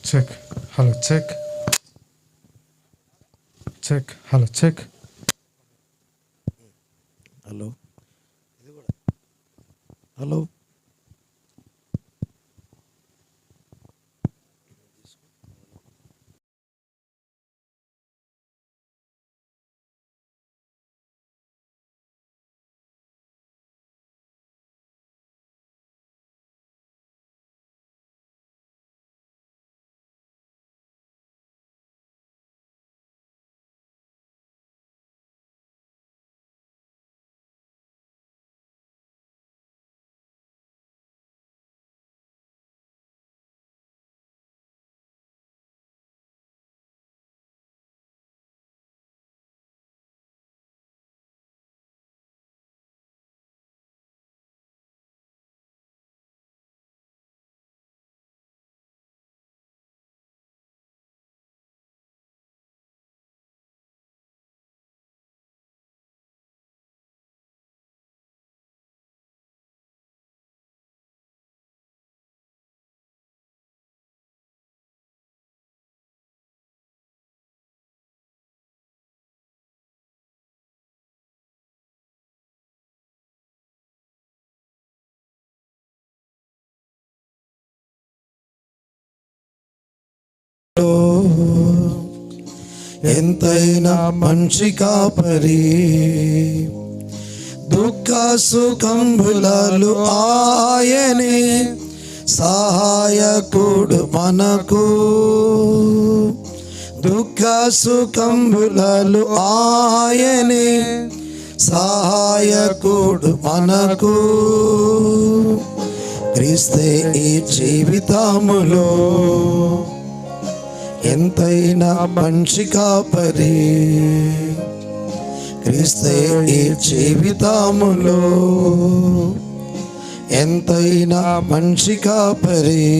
Check. Hello check. Check. Hello check. Hello, hello. ఎంతైనా మంచి కాపరి, దుఃఖ సుఖంబులాలు ఆయనే, సహాయకుడు మనకు. దుఃఖ సుఖంబులాలు ఆయనే, సహాయకుడు మనకు. క్రీస్తే ఈ జీవితములో ఎంతైనా మంచి కాపరి, క్రీస్తే ఈ జీవితములో ఎంతైనా మంచి కాపరి.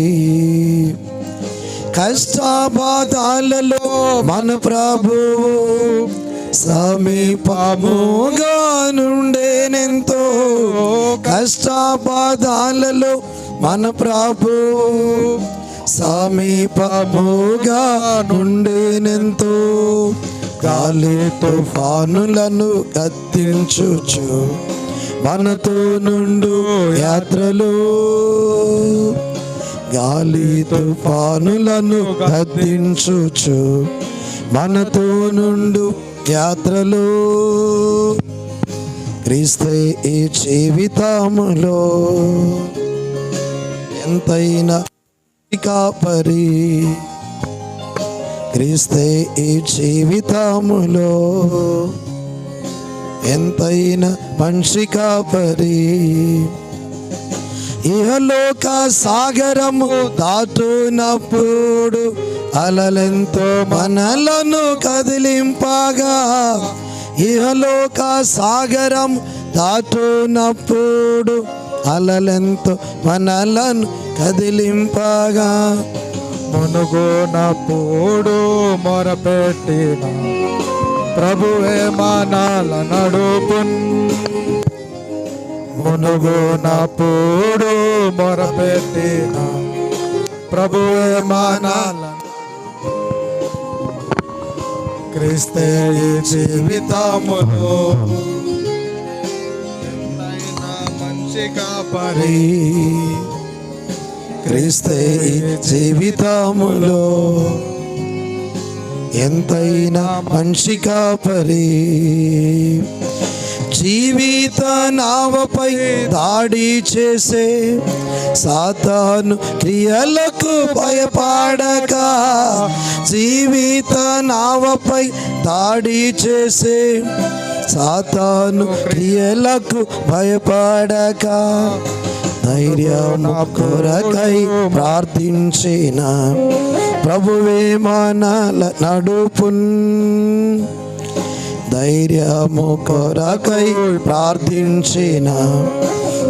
కష్టబాధలలో మన ప్రభువు సమీపముగా నుండేనెంతో. కష్టబాధలలో మన ప్రభువు సమీపముగా నుండేనెంతో. గాలి తుఫానులను గద్దించుచు మనతో నుండు యాత్రలు. గాలి తుఫానులను గద్దించుచు మనతో నుండు యాత్రలు. క్రీస్తే ఈ జీవితములో ఎంతైనా కాపరి, క్రీస్తే ఈ జీవితములో ఎంతైనా మంచి కాపరి. ఇహలోక సాగరము దాటునప్పుడు అలలెంతో మనలను కదిలింపగా. ఇహలోక సాగరం దాటునప్పుడు అలలెంతో మనలను కదిలింపగా. మునుగునప్పుడు మొరపెట్టిన ప్రభువే మనల నడుపున్. మునుగునప్పుడు మొరపెట్టిన ప్రభువే మనల. క్రీస్తే ఈ జీవితములో ఎంతైనా మంచి కాపరి, క్రీస్తే ఈ జీవితములో ఎంతైనా మంచి కాపరి. జీవిత నావపై దాడి చేసే సాతాను క్రియలకు భయపడక. జీవిత నావపై దాడి చేసే సాతాను క్రియలకు భయపడక. ధైర్యము కొరకై ప్రార్థించిన ప్రభువే మనల నడుపున్. ధైర్యము కొరకై ప్రార్థించిన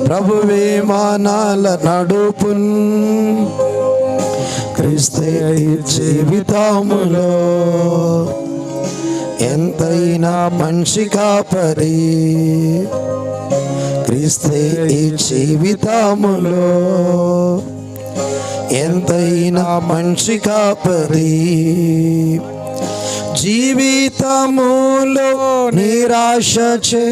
ప్రభువే మనల నడుపున్. క్రీస్తే ఈ జీవితములో ఎంతైనా మంచి కాపరి, క్రీస్తే ఈ జీవితములో ఎంతైనా మంచి కాపరి. జీవితములో నిరాశచే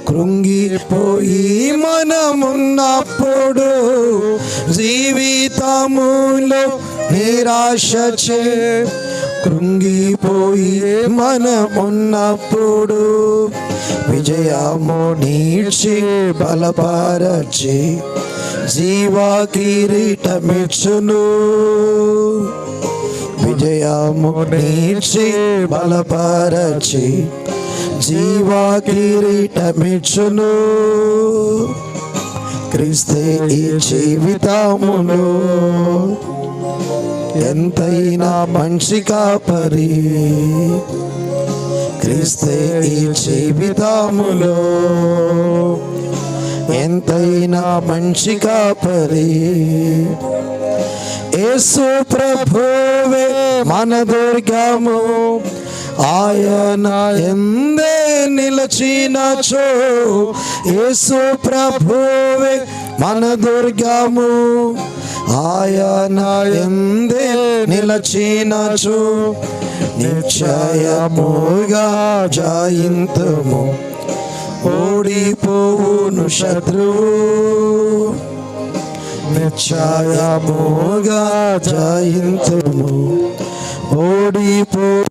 కృంగిపోయి మనమున్నప్పుడు. జీవితములో నిరాశచే కృంగిపోయి మనమున్నప్పుడు. విజయము నీడ్చి బలపరచి జీవా కిరీటమిచ్చును. విజయము నీడ్చి బలపరచి జీవా కిరీటమిచ్చును. క్రీస్తే ఈ జీవితములో ఎంతైనా మంచి కాపరి, క్రీస్తే ఈ జీవితములో ఎంతైనా మంచి కాపరి. యేసు ప్రభువే మన దుర్గము, ఆయన ఎందే నిలచినచో. యేసు ప్రభువే మన దుర్గము, ఆయన ఎందే నిలచినచో. నిశ్చయముగా జయింతుము, ఓడిపోవును శత్రువు. నిశ్చయముగా జయింతుము. ఓడిపో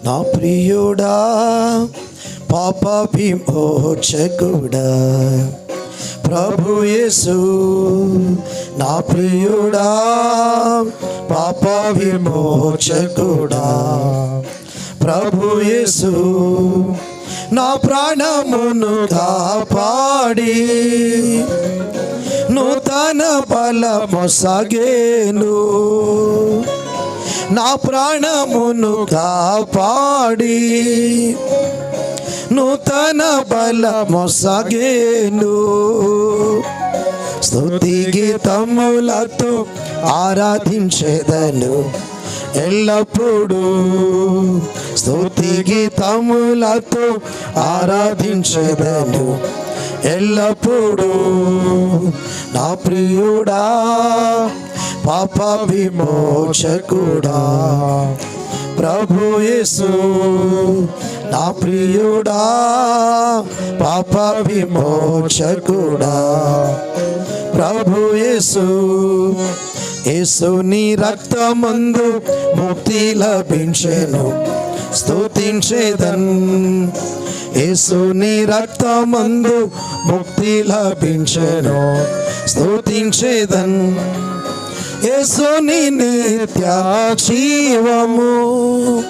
నా ప్రియుడా పాప విమోచకుడా ప్రభు యేసు. నా ప్రియుడా పాప విమోచకుడా ప్రభు యేసు. నా ప్రాణమును కాపాడి నూతన బలమొసగేను. నా ప్రాణమును కాపాడి నూతన బలమొసగేను. స్తుతి గీతములతో ఆరాధించెదను ఎల్లప్పుడూ. స్తుతి గీతములతో ఆరాధించెదను ఎల్లప్పుడూ. నా ప్రియుడా పాప విమోచకుడా ప్రభు యేసు. నా ప్రియుడా పాప విమోచకుడా ప్రభు యేసు. యేసుని రక్తమందు ముక్తి లభించెను స్తుతించెదన్. యేసుని రక్తమందు ముక్తి లభించెను స్తుతించెదన్. యేసుని నిత్య జీవము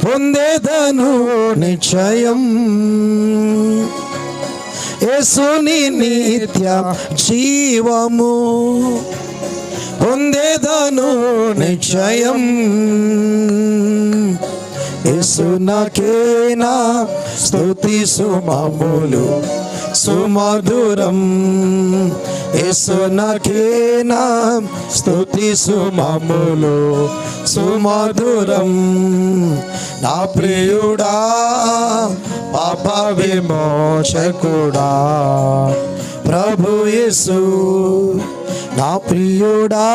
పొందేదను నిశ్చయం. యేసుని నిత్య జీవము పొందేదను నిశ్చయం. యేసునకేనా స్తుతి సుమములు సుమధురం. యేసునకేనా స్తుతి సుమములు సుమధురం. నా ప్రియుడా పాప విమోచకుడా ప్రభు యేసు. నా ప్రియుడా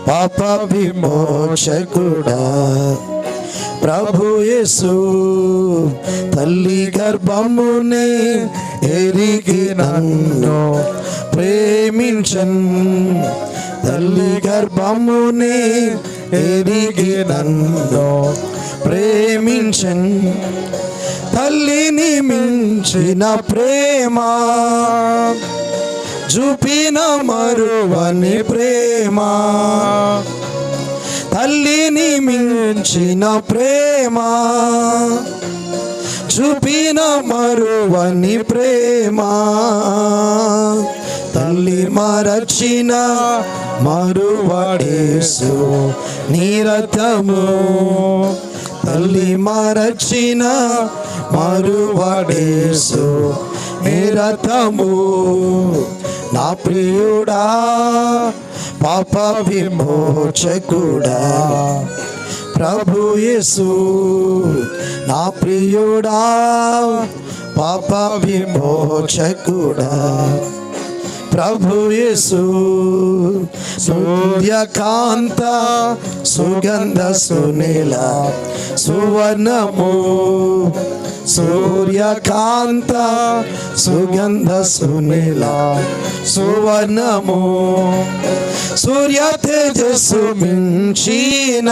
పాప విమోచకుడా ప్రభు యేసు. తల్లి గర్భమునే ఎరిగి నన్ను ప్రేమించన్. తల్లి గర్భమునే ఎరిగి నన్ను ప్రేమించన్. తల్లిని మించిన ప్రేమ చూపిన మరువని ప్రేమ. తల్లిని మించిన ప్రేమ చూపిన మరువని ప్రేమ. తల్లి మరచిన మరువడేసు నీ రథము. తల్లి మరచిన మరువడేసు నిరతము నా ప్రియుడా పాప విమోచకుడా ప్రభు యేసు నా ప్రియుడా పాప విమోచకుడా ప్రభు యేసు సూర్యకాంత సుగంధ సునీల సువర్ణము సూర్యకాంత సుగంధ సునీల సువర్ణము సూర్య తేజస్సు మించిన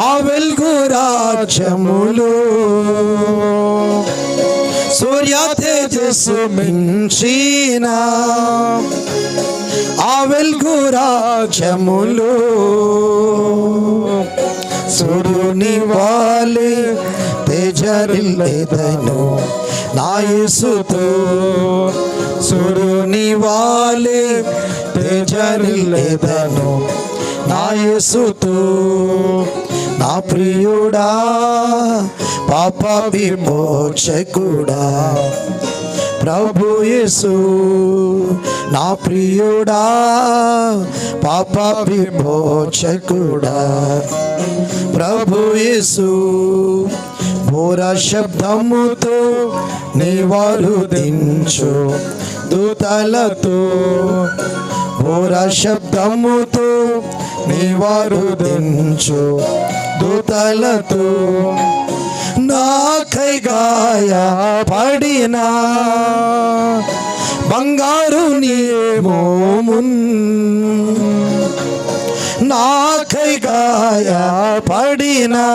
ఆ వెలుగు రాజ్యములు సూర్య తేజస్సు మించిన ఆ వెలుగు రాజ్యములు సూర్యుని వాలే తేజరిల్లెదను నా యేసుతో సూర్యుని వాలే తేజరిల్లెదను నా యేసుతో నా ప్రియుడా పాప విమోచకుడా ప్రభు యేసు నా ప్రియుడా పాప విమోచకుడా ప్రభు యేసు ఘోర శబ్దముతో నీవారు దించు దూతలతో ఘోర శబ్దముతో నీవారు దించు దూతలతో నాకై గాయపడినా బంగారు నీ మోమున్ నాకై గాయపడినా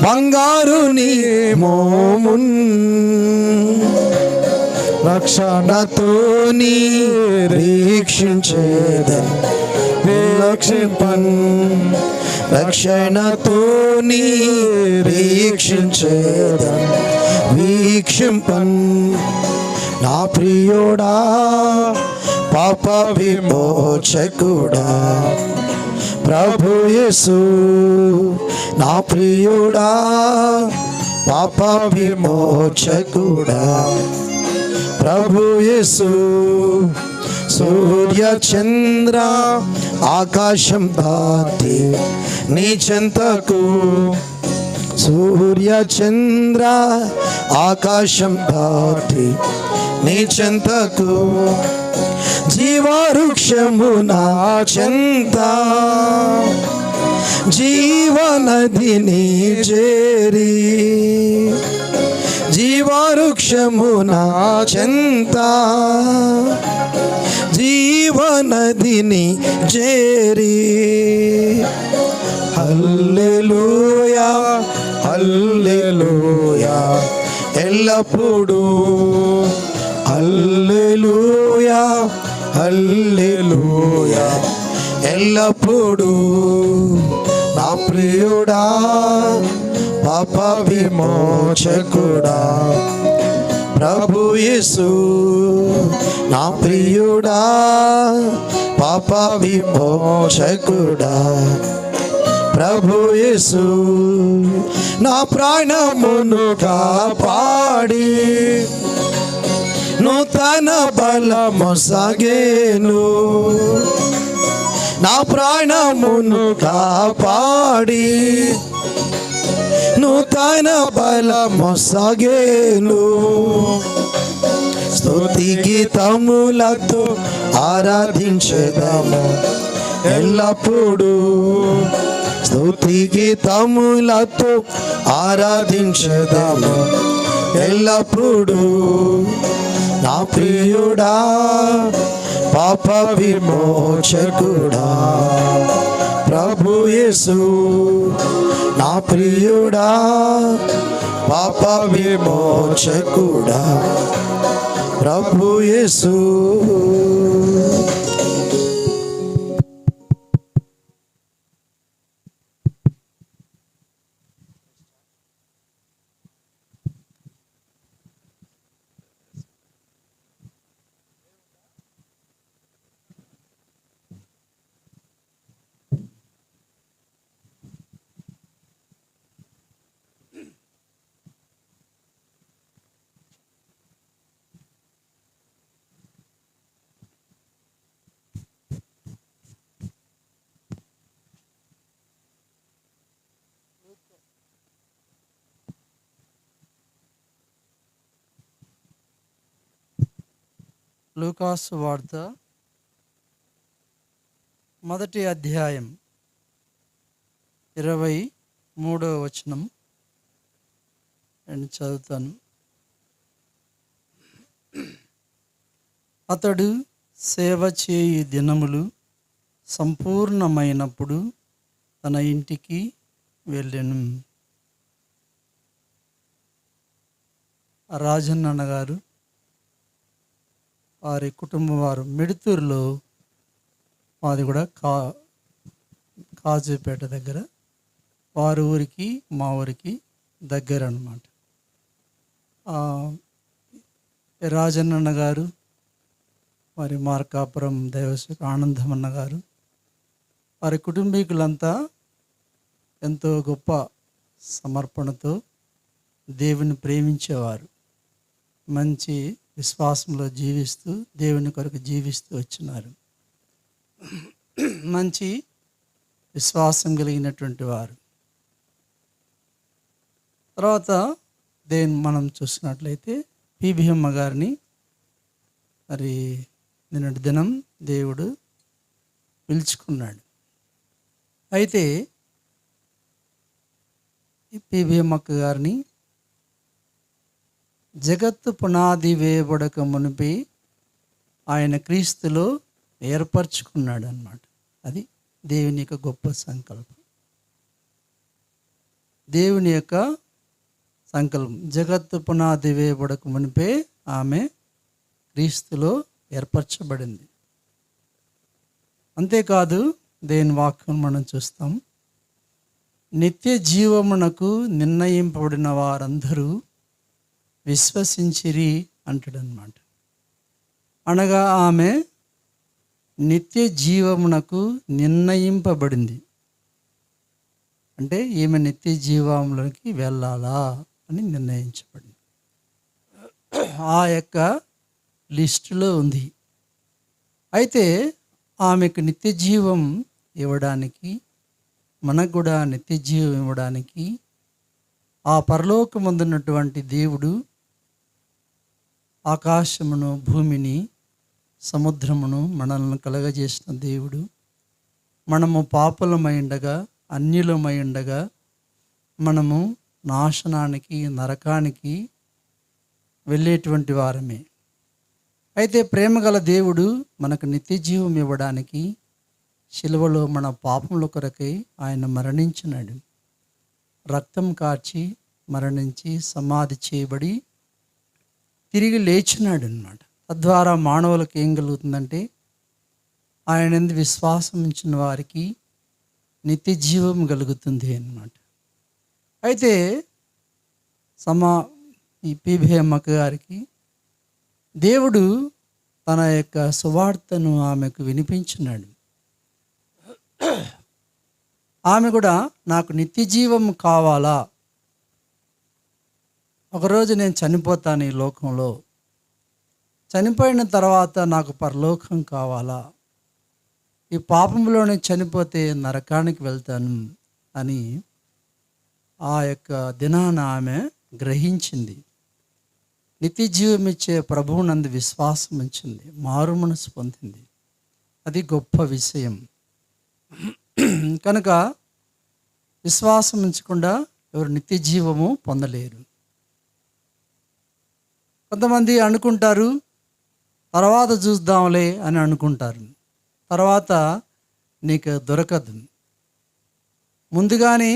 బంగారు నీ మోమున్ రక్షణతో నిరీక్షించేదన్ వీక్షింపన్ రక్షణతో నిరీక్షించేదన్ వీక్షింపన్ నా ప్రియుడా పాప విమోచకుడా ప్రభు యేసు నా ప్రియుడా పాప విమోచకుడా ప్రభు యేసు సూర్య చంద్ర ఆకాశం దాటి నీ చెంతకు సూర్య చంద్ర ఆకాశం దాటి నీ చెంతకు జీవవృక్షము నా చెంత జీవనదిని చేరి జీవవృక్షము నా చెంత జీవనదిని చేరి హల్లెలూయా హల్లెలూయా ఎల్లప్పుడూ హల్లెలూయా హల్లెలూయా ఎల్లప్పుడూ నా ప్రియుడా పాప విమోచకుడా ప్రభు యేసు నా ప్రియుడా పాప విమోచకుడా ప్రభు యేసు నా ప్రాణమును కాపాడి నూతన బలము సాగేను నా ప్రాణమును కాపాడి నూతన బలము సాగేను స్తుతి గీతములతో ఆరాధించెదము ఎల్లప్పుడూ స్తుతి గీతములతో ఆరాధించెదము ఎల్లప్పుడూ నా ప్రియుడా పాప విమోచకుడా ప్రభు యేసు నా ప్రియుడా పాప విమోచకుడా ప్రభు యేసు లూకాసు వార్త 1వ అధ్యాయం 23వ వచనం నేను చదువుతాను. అతడు సేవ చేయు దినములు సంపూర్ణమైనప్పుడు తన ఇంటికి వెళ్ళెను. రాజన్న గారు వారి కుటుంబం వారు మిడుతూరులో, మాది కూడా కాజుపేట దగ్గర, వారి ఊరికి మా ఊరికి దగ్గర అన్నమాట. రాజన్న గారు, మరి మార్కాపురం దైవసేవకుడు ఆనందమన్న గారు, వారి కుటుంబీకులంతా ఎంతో గొప్ప సమర్పణతో దేవుని ప్రేమించేవారు. మంచి విశ్వాసంలో జీవిస్తూ దేవుని కొరకు జీవిస్తూ వచ్చినారు. మంచి విశ్వాసం కలిగినటువంటి వారు. తర్వాత మనం చూసినట్లయితే పిబిఎమ్మ గారిని మరి నిన్నటి దినం దేవుడు పిలుచుకున్నాడు. అయితే ఈ పిబిఎమ్మక్క గారిని జగత్తు పునాది వేయబడక మునిపి ఆయన క్రీస్తులో ఏర్పరచుకున్నాడు అన్నమాట. అది దేవుని యొక్క గొప్ప సంకల్పం. దేవుని యొక్క సంకల్పం జగత్తు పునాది వేయబడక మునిపే ఆమె క్రీస్తులో ఏర్పరచబడింది. అంతేకాదు దేవుని వాక్యం మనం చూస్తాం. నిత్య జీవమునకు నిర్ణయింపబడిన వారందరూ విశ్వసించిరి అంటాడనమాట. అనగా ఆమె నిత్య జీవమునకు నిర్ణయింపబడింది. అంటే ఈమె నిత్య జీవంలోకి వెళ్ళాలా అని నిర్ణయించబడింది. ఆ యొక్క లిస్టులో ఉంది. అయితే ఆమెకు నిత్య జీవం ఇవ్వడానికి, మనకు కూడా నిత్య జీవం ఇవ్వడానికి ఆ పరలోకమందున్నటువంటి దేవుడు ఆకాశమును, భూమిని, సముద్రమును మనల్ని కలగజేసిన దేవుడు, మనము పాపులమై ఉండగా, అన్యులమై ఉండగా, మనము నాశనానికి, నరకానికి వెళ్ళేటువంటి వారమే. అయితే ప్రేమగల దేవుడు మనకు నిత్య జీవం ఇవ్వడానికి శిలువలో మన పాపముల కొరకై ఆయన మరణించినాడు. రక్తం కార్చి మరణించి సమాధి చేయబడి తిరిగి లేచినాడు అన్నమాట. తద్వారా మానవులకు ఏం కలుగుతుందంటే, ఆయన యందు విశ్వాసం ఉంచిన వారికి నిత్య జీవం కలుగుతుంది అన్నమాట. అయితే ఈ పిబిఎమ్మక్క గారికి దేవుడు తన యొక్క సువార్తను ఆమెకు వినిపించినాడు. ఆమె కూడా నాకు నిత్య జీవం కావాలా, ఒకరోజు నేను చనిపోతాను ఈ లోకంలో, చనిపోయిన తర్వాత నాకు పరలోకం కావాలా, ఈ పాపంలోనే చనిపోతే నరకానికి వెళ్తాను అని ఆ యొక్క దినాన ఆమె గ్రహించింది. నిత్య జీవం ఇచ్చే ప్రభువునందు విశ్వాసం ఉంచింది, మారు మనసు పొందింది. అది గొప్ప విషయం. కనుక విశ్వాసం ఉంచకుండా ఎవరు నిత్య జీవము పొందలేరు. కొంతమంది అనుకుంటారు తర్వాత చూద్దాంలే అని అనుకుంటారు. తర్వాత నీకు దొరకదు. ముందుగానే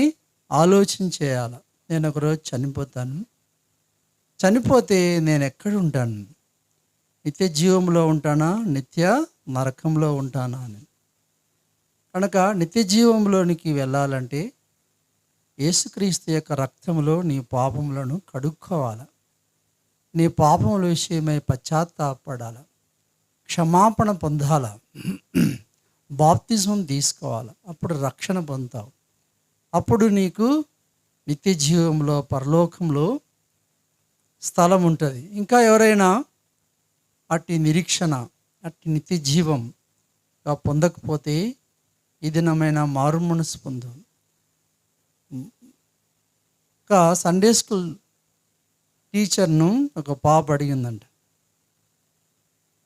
ఆలోచన చేయాలి. నేను ఒకరోజు చనిపోతాను, చనిపోతే నేను ఎక్కడ ఉంటాను? నిత్య జీవంలో ఉంటానా, నిత్య నరకంలో ఉంటానా అని. కనుక నిత్య జీవంలోనికి వెళ్ళాలంటే యేసుక్రీస్తు యొక్క రక్తంలో నీ పాపములను కడుక్కోవాలి. నీ పాపముల విషయమై పశ్చాత్తాపడాలి, క్షమాపణ పొందాల, బాప్తిజం తీసుకోవాలి. అప్పుడు రక్షణ పొందుతావు. అప్పుడు నీకు నిత్య జీవంలో, పరలోకంలో స్థలం ఉంటుంది. ఇంకా ఎవరైనా అట్టి నిరీక్షణ, అట్టి నిత్య జీవంగా పొందకపోతే ఈ దినమైన మారు మనసు పొందు. ఒక సండే స్కూల్ టీచర్ను ఒక పాప అడిగిందంట,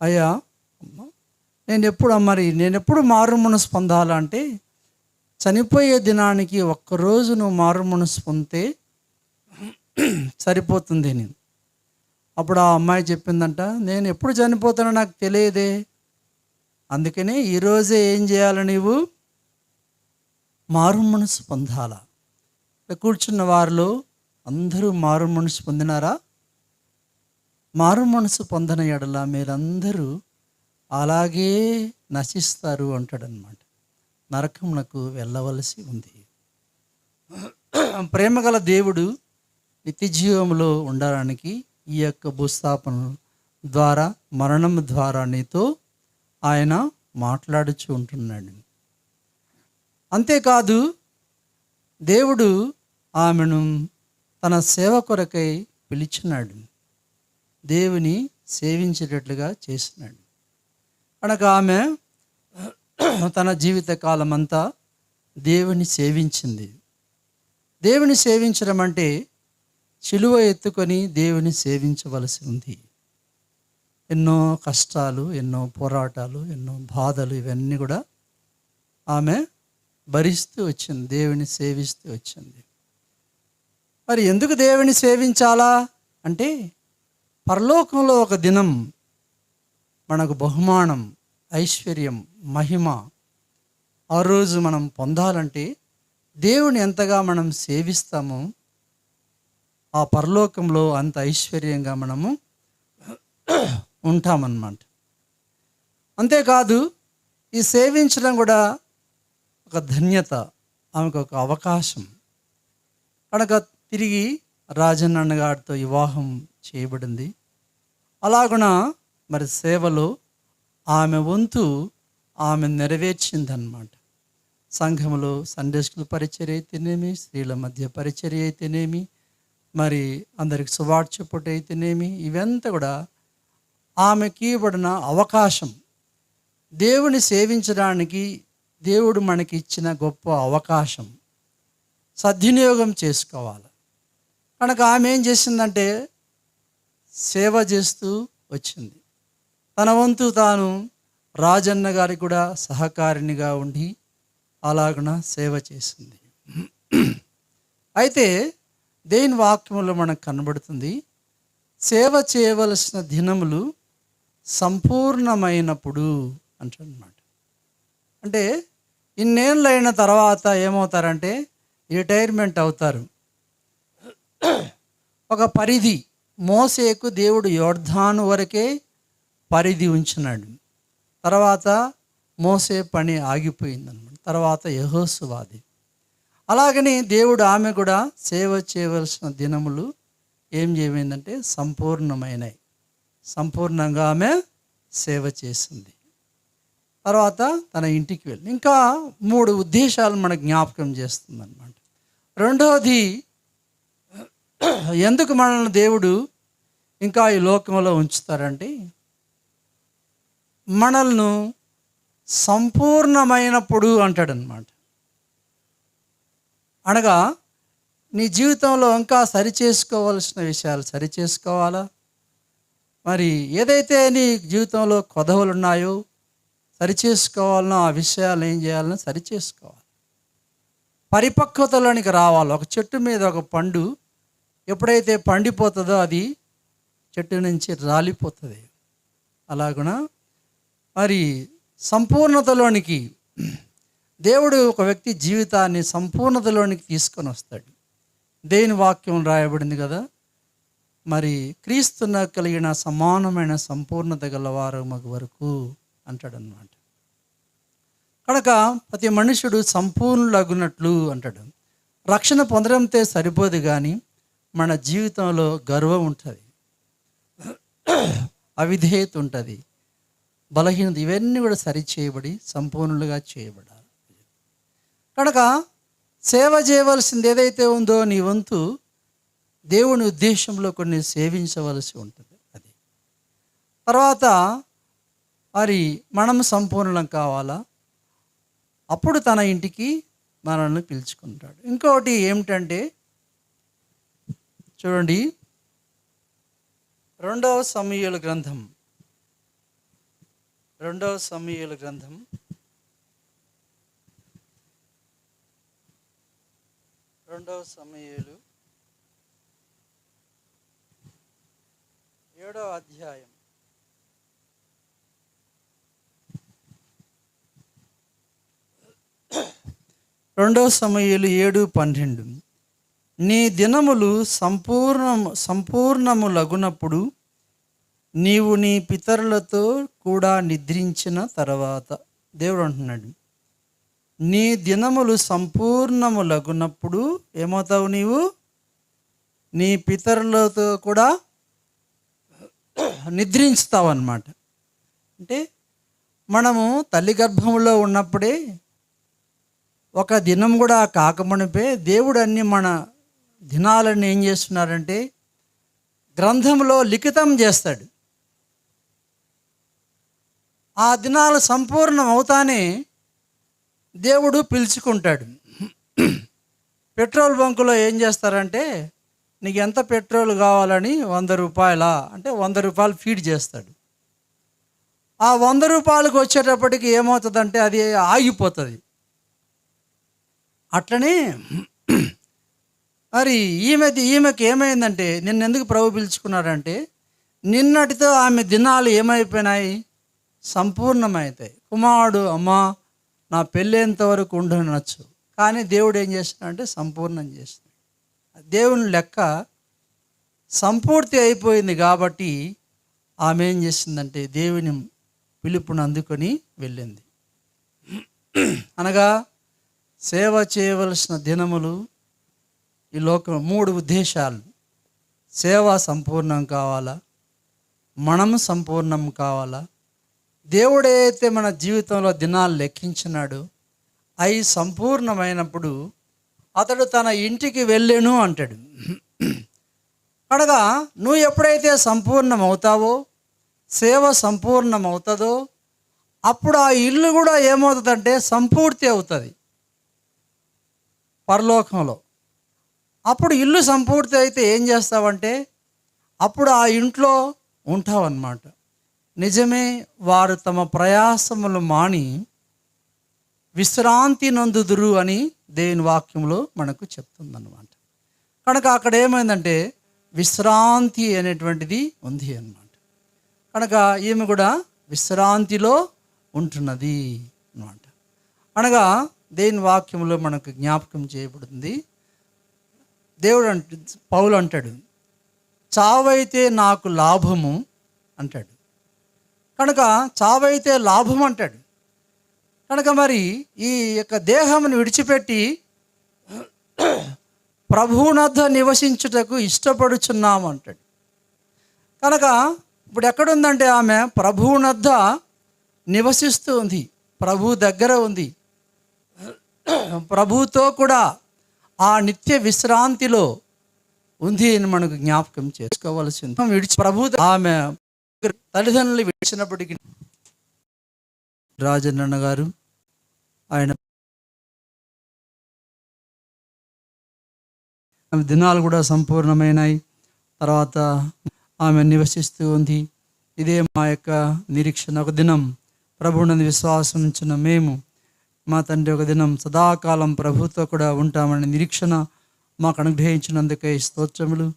అయ్యా నేను ఎప్పుడు మారు మనసు పొందాలంటే చనిపోయే దినానికి ఒక్కరోజు నువ్వు మారు మనసు పొందితే సరిపోతుంది నేను. అప్పుడు ఆ అమ్మాయి చెప్పిందంట, నేను ఎప్పుడు చనిపోతానో నాకు తెలియదే, అందుకనే ఈరోజే ఏం చేయాలి, నీవు మారు మనసు పొందాలా. కూర్చున్న వారిలో అందరూ మారు మనసు పొందినారా? మారు మనసు పొందని ఎడల మీరందరూ అలాగే నశిస్తారు అంటాడనమాట. నరకమునకు వెళ్ళవలసి ఉంది. ప్రేమగల దేవుడు నిత్య జీవంలో ఉండడానికి ఈ యొక్క భూస్థాపన ద్వారా, మరణం ద్వారా నీతో ఆయన మాట్లాడుచూ ఉంటున్నాడు. అంతేకాదు దేవుడు ఆమెను తన సేవ కొరకై పిలిచినాడు, దేవుని సేవించేటట్లుగా చేసినాడు. కనుక ఆమె తన జీవిత కాలం అంతా దేవుని సేవించింది. దేవుని సేవించడం అంటే సిలువ ఎత్తుకొని దేవుని సేవించవలసి ఉంది. ఎన్నో కష్టాలు, ఎన్నో పోరాటాలు, ఎన్నో బాధలు ఇవన్నీ కూడా ఆమె భరిస్తూ వచ్చింది, దేవుని సేవిస్తూ వచ్చింది. మరి ఎందుకు దేవుని సేవించాలా అంటే పరలోకంలో ఒక దినం మనకు బహుమానం, ఐశ్వర్యం, మహిమ ఆ రోజు మనం పొందాలంటే దేవుని ఎంతగా మనం సేవిస్తామో ఆ పరలోకంలో అంత ఐశ్వర్యంగా మనము ఉంటామన్నమాట. అంతేకాదు ఈ సేవించడం కూడా ఒక ధన్యత, ఆమెకు ఒక అవకాశం. కనుక తిరిగి రాజన్న గారితో వివాహం చేయబడింది. అలాగున మరి సేవలో ఆమె వంతు ఆమె నెరవేర్చిందన్నమాట. సంఘంలో సండే స్కూల్ పరిచర్య అయితేనేమి, స్త్రీల మధ్య పరిచర్య అయితేనేమి, మరి అందరికి సువార్త చెప్పుట అయితేనేమి, ఇవంతా కూడా ఆమెకి ఇవ్వబడిన అవకాశం. దేవుని సేవించడానికి దేవుడు మనకి ఇచ్చిన గొప్ప అవకాశం, సద్వినియోగం చేసుకోవాలి. కనుక ఆమె ఏం చేసిందంటే సేవ చేస్తూ వచ్చింది. తన వంతు తాను రాజన్న గారికి కూడా సహకారినిగా ఉండి అలాగున సేవ చేసింది. అయితే దేని వాక్యంలో మనకు కనబడుతుంది, సేవ చేయవలసిన దినములు సంపూర్ణమైనప్పుడు అంటున్నమాట. అంటే ఇన్నేళ్ళు అయిన తర్వాత ఏమవుతారంటే రిటైర్మెంట్ అవుతారు. ఒక పరిధి, మోసేకు దేవుడు యోర్దాను వరకే పరిధి ఉంచినాడు. తర్వాత మోసే పని ఆగిపోయిందన్నమాట. తర్వాత యెహోషువాది. అలాగని దేవుడు ఆమె కూడా సేవ చేయవలసిన దినములు ఏం చేయమైందంటే సంపూర్ణమైనవి. సంపూర్ణంగా ఆమె సేవ చేసింది. తర్వాత తన ఇంటికి వెళ్ళి ఇంకా 3 ఉద్దేశాలు మనకు జ్ఞాపకం చేస్తుంది అన్నమాట. రెండవది, ఎందుకు మనల్ని దేవుడు ఇంకా ఈ లోకంలో ఉంచుతారంటే మనల్ని సంపూర్ణమైనప్పుడు అంటాడనమాట. అనగా నీ జీవితంలో ఇంకా సరిచేసుకోవాల్సిన విషయాలు సరిచేసుకోవాలా, మరి ఏదైతే నీ జీవితంలో కొదవలు ఉన్నాయో సరిచేసుకోవాలనో ఆ విషయాలు ఏం చేయాలనో సరిచేసుకోవాలి. పరిపక్వతలోనికి రావాలి. ఒక చెట్టు మీద ఒక పండు ఎప్పుడైతే పండిపోతుందో అది చెట్టు నుంచి రాలిపోతుంది. అలాగున మరి సంపూర్ణతలోనికి దేవుడు ఒక వ్యక్తి జీవితాన్ని సంపూర్ణతలోనికి తీసుకొని వస్తాడు. దేని వాక్యం రాయబడింది కదా, మరి క్రీస్తున కలిగిన సమానమైన సంపూర్ణత గలవారు మగు వరకు అంటాడనమాట. కనుక ప్రతి మనుషుడు సంపూర్ణులగునట్లు అంటాడు. రక్షణ పొందడంతో సరిపోదు, కానీ మన జీవితంలో గర్వం ఉంటుంది, అవిధేయత ఉంటుంది, బలహీనత, ఇవన్నీ కూడా సరిచేయబడి సంపూర్ణులుగా చేయబడాలి. కనుక సేవ చేయవలసింది ఏదైతే ఉందో నీ వంతు దేవుని ఉద్దేశంలో కొన్ని సేవించవలసి ఉంటుంది. అది తర్వాత మరి మనం సంపూర్ణం కావాలా, అప్పుడు తన ఇంటికి మనల్ని పిలుచుకుంటాడు. ఇంకొకటి ఏమిటంటే చూడండి, 2వ సమూయేలు గ్రంథం రెండవ సమూయేలు గ్రంథం 7వ అధ్యాయం 7:12. నీ దినములు సంపూర్ణములగునప్పుడు నీవు నీ పితరులతో కూడా నిద్రించిన తర్వాత, దేవుడు అంటున్నాడు, నీ దినములు సంపూర్ణములగునప్పుడు ఏమవుతావు? నీవు నీ పితరులతో కూడా నిద్రించుతావు అన్నమాట. అంటే మనము తల్లి గర్భంలో ఉన్నప్పుడే ఒక దినం కూడా కాకమునిపే దేవుడు అన్ని మన దినాలను ఏం చేస్తున్నారంటే గ్రంథంలో లిఖితం చేస్తాడు. ఆ దినాలు సంపూర్ణం అవుతానే దేవుడు పిలుచుకుంటాడు. పెట్రోల్ బంకులో ఏం చేస్తారంటే నీకు ఎంత పెట్రోల్ కావాలని 100 రూపాయలా అంటే 100 రూపాయలు ఫీడ్ చేస్తాడు. ఆ 100 రూపాయలకు వచ్చేటప్పటికి ఏమవుతుందంటే అది ఆగిపోతుంది. అట్లనే మరి ఈమెకి ఏమైందంటే నిన్నెందుకు ప్రభు పిలుచుకున్నారంటే నిన్నటితో ఆమె దినాలు ఏమైపోయినాయి? సంపూర్ణమవుతాయి. కుమారుడు అమ్మా నా పెళ్ళేంత వరకు ఉండనొచ్చు, కానీ దేవుడు ఏం చేస్తున్నాడంటే సంపూర్ణం చేస్తున్నాడు. దేవుని లెక్క సంపూర్తి అయిపోయింది కాబట్టి ఆమె ఏం చేసిందంటే దేవుని పిలుపుని అందుకొని వెళ్ళింది. అనగా సేవ చేయవలసిన దినములు ఈ లోకం 3 ఉద్దేశాలు. సేవ సంపూర్ణం కావాలా, మనము సంపూర్ణం కావాలా, దేవుడైతే మన జీవితంలో దినాలు లెక్కించినాడు అవి సంపూర్ణమైనప్పుడు అతడు తన ఇంటికి వెళ్ళెను అంటాడు. అనగా నువ్వు ఎప్పుడైతే సంపూర్ణం అవుతావో, సేవ సంపూర్ణం అవుతుందో అప్పుడు ఆ ఇల్లు కూడా ఏమవుతుందంటే సంపూర్తి అవుతుంది పరలోకంలో. అప్పుడు ఇల్లు సంపూర్తి అయితే ఏం చేస్తావంటే అప్పుడు ఆ ఇంట్లో ఉంటావన్నమాట. నిజమే, వారు తమ ప్రయాసములు మాని విశ్రాంతి నందుదురు అని దేవుని వాక్యంలో మనకు చెప్తుందన్నమాట. కనుక అక్కడ ఏమైందంటే విశ్రాంతి అనేటువంటిది ఉంది అన్నమాట. కనుక ఈమె కూడా విశ్రాంతిలో ఉంటున్నది అన్నమాట. అనగా దేవుని వాక్యంలో మనకు జ్ఞాపకం చేయబడుతుంది. దేవుడు పౌలు అంటాడు, చావైతే నాకు లాభము అంటాడు. కనుక చావైతే లాభం అంటాడు. కనుక మరి ఈ యొక్క దేహమును విడిచిపెట్టి ప్రభువునొద్ద నివసించుటకు ఇష్టపడుచున్నాము అంటాడు. కనుక ఇప్పుడు ఎక్కడుందంటే ఆమె ప్రభువునొద్ద నివసిస్తూ ఉంది, ప్రభు దగ్గర ఉంది, ప్రభుతో కూడా ఆ నిత్య విశ్రాంతిలో ఉంది అని మనకు జ్ఞాపకం చేసుకోవాల్సింది. ప్రభు ఆమె తల్లిదండ్రులు విడిచినప్పటికీ రాజన్న గారు ఆయన దినాలు కూడా సంపూర్ణమైనాయి. తర్వాత ఆమె నివసిస్తూ ఉంది. ఇదే మా యొక్క నిరీక్షణ. ఒక దినం ప్రభువునందు విశ్వాసం ఉంచిన మేము మా తండ్రి ఒక దినం సదాకాలం ప్రభుతో కూడా ఉంటామని నిరీక్షణ మాకు అనుగ్రహించినందుకే స్తోత్రములు.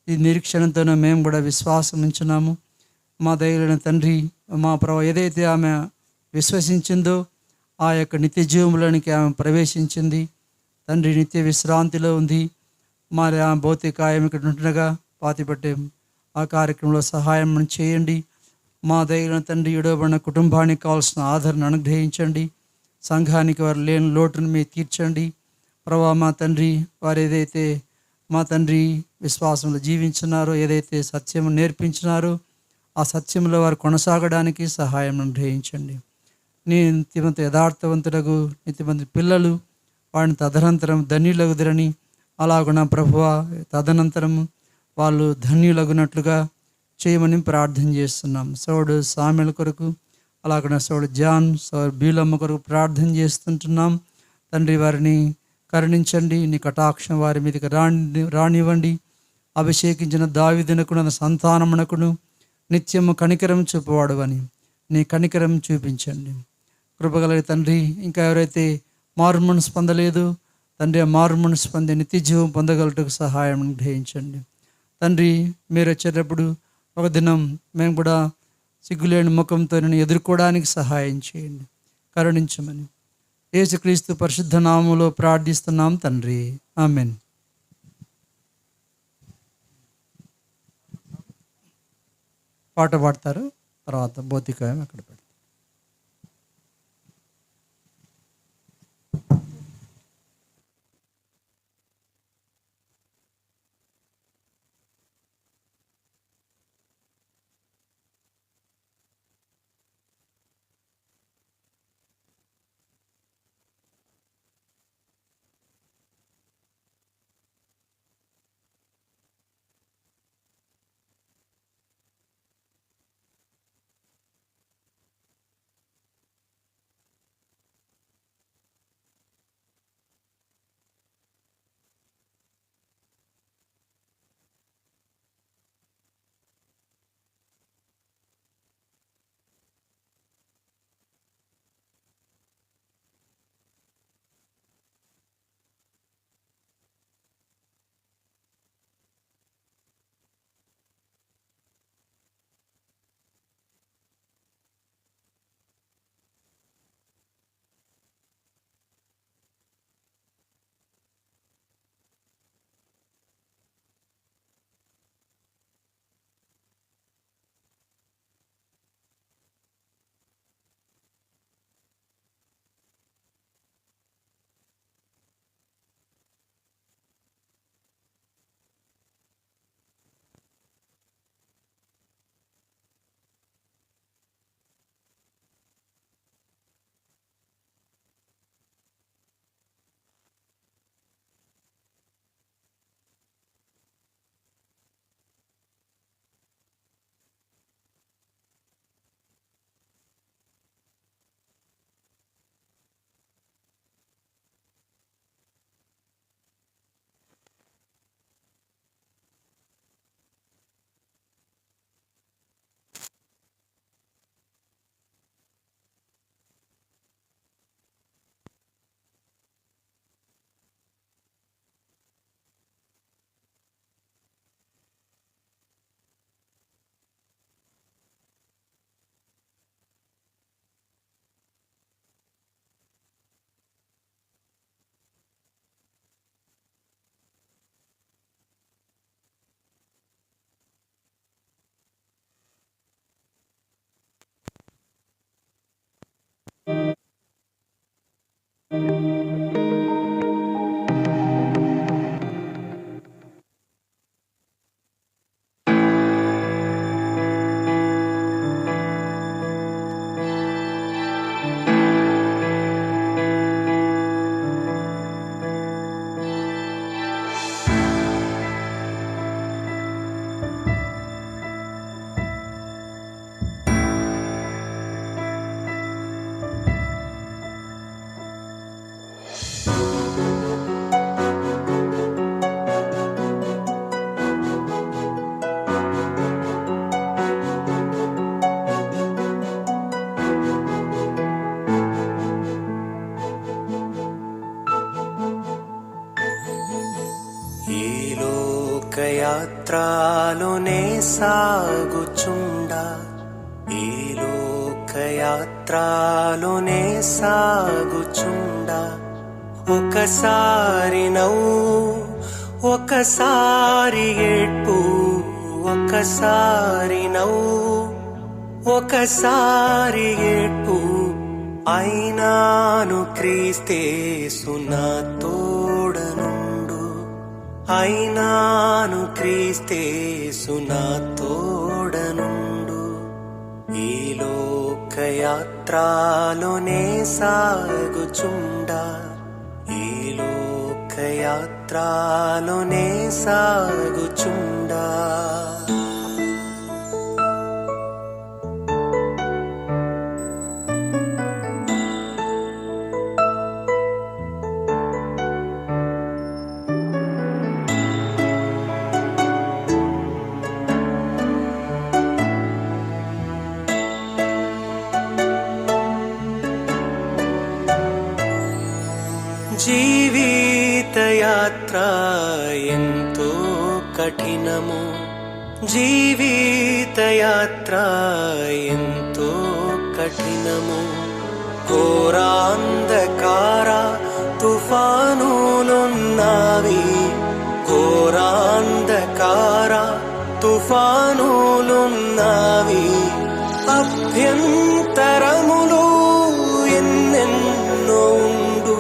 ఈ నిరీక్షణతోనే మేము కూడా విశ్వాసం ఉంచున్నాము. మా దైవైన తండ్రి మా ప్రభు ఏదైతే ఆమె విశ్వసించిందో ఆ యొక్క నిత్య జీవంలోనికి ఆమె ప్రవేశించింది. తండ్రి నిత్య విశ్రాంతిలో ఉంది. మరి ఆ భౌతికాయం ఇక్కడ ఉంటుండగా పాతిపెట్టే ఆ కార్యక్రమంలో సహాయం చేయండి. మా దైవైన తండ్రి విడవబడిన కుటుంబానికి కావాల్సిన ఆదరణ అనుగ్రహించండి. సంఘానికి వారు లేని లోటును మీరు తీర్చండి. ప్రభా మా తండ్రి వారు ఏదైతే మా తండ్రి విశ్వాసంలో జీవించినారో, ఏదైతే సత్యము నేర్పించినారో ఆ సత్యంలో వారు కొనసాగడానికి సహాయం అనుగ్రహించండి. నీ నిత్యమంత యథార్థవంతులకు నిత్యమంది పిల్లలు వాడిని తదనంతరం ధన్యులగుదరని అలాగున ప్రభువా తదనంతరం వాళ్ళు ధన్యులగునట్లుగా చేయమని ప్రార్థన చేస్తున్నాం. సోడు సామెల కొరకు అలాగన సోడు జాన్ సోడు బీలమ్మ కొరకు ప్రార్థన చేస్తుంటున్నాం. తండ్రి వారిని కరుణించండి, నీ కటాక్షం వారి మీదకి రానివ్వండి. అభిషేకించిన దావీదునకును సంతానమునకును నిత్యము కనికరం చూపువాడు అని నీ కనికరం చూపించండి. కృపగల తండ్రి, ఇంకా ఎవరైతే మారు మనసు పొందలేదు తండ్రి, ఆ మారు మనసు పొంది నిత్య జీవం పొందగలటకు సహాయం గ్రహించండి తండ్రి. మీరు వచ్చేటప్పుడు ఒక దినం మేము కూడా సిగ్గులేని ముఖంతో నేను ఎదుర్కోవడానికి సహాయం చేయండి, కరుణించమని యేసుక్రీస్తు పరిశుద్ధ నామములో ప్రార్థిస్తున్నాం తండ్రి, ఆమేన్. పాట పాడతారు, తర్వాత భౌతికాయం అక్కడ పెడతారు. లోకయాత్రలోనే సాగుచుండా, ఈ లోకయాత్రలోనే సాగుచుండా, ఒకసారి నవ్వు ఒకసారి ఏడ్పు, ఒకసారి నవ్వు ఒకసారి ఏడ్పు, అయినాను క్రీస్తేసు నా తోడనుండు, అయినాను క్రీస్తేసు నా తోడనుండు. ఈ లోకయాత్రలోనే సాగుచుండా, ఈ లోకయాత్రలోనే సాగుచుండా. జీవితయాత్ర ఎంతో కఠినము, జీవితయాత్ర ఎంతో కఠినము. ఘోరాంధకార తుఫానులున్నావి, ఘోరాంధకార తుఫానులున్నావి. అభ్యంతరములు ఎన్నెన్నో ఉండు,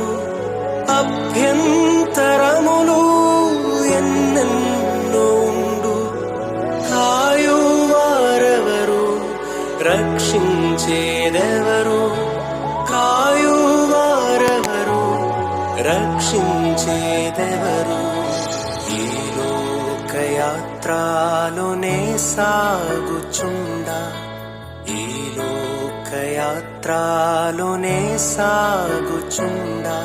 అభ్యంతరములు ఎన్నెన్నో ఉండు. కాయువారెవరు, రక్షించేదెవరు? కాయువారెవరు, రక్షించేదెవరు? ఈ లోకయాత్రలోనే సాగుచుండా, ఈ లోకయాత్రలోనే సాగుచుండా.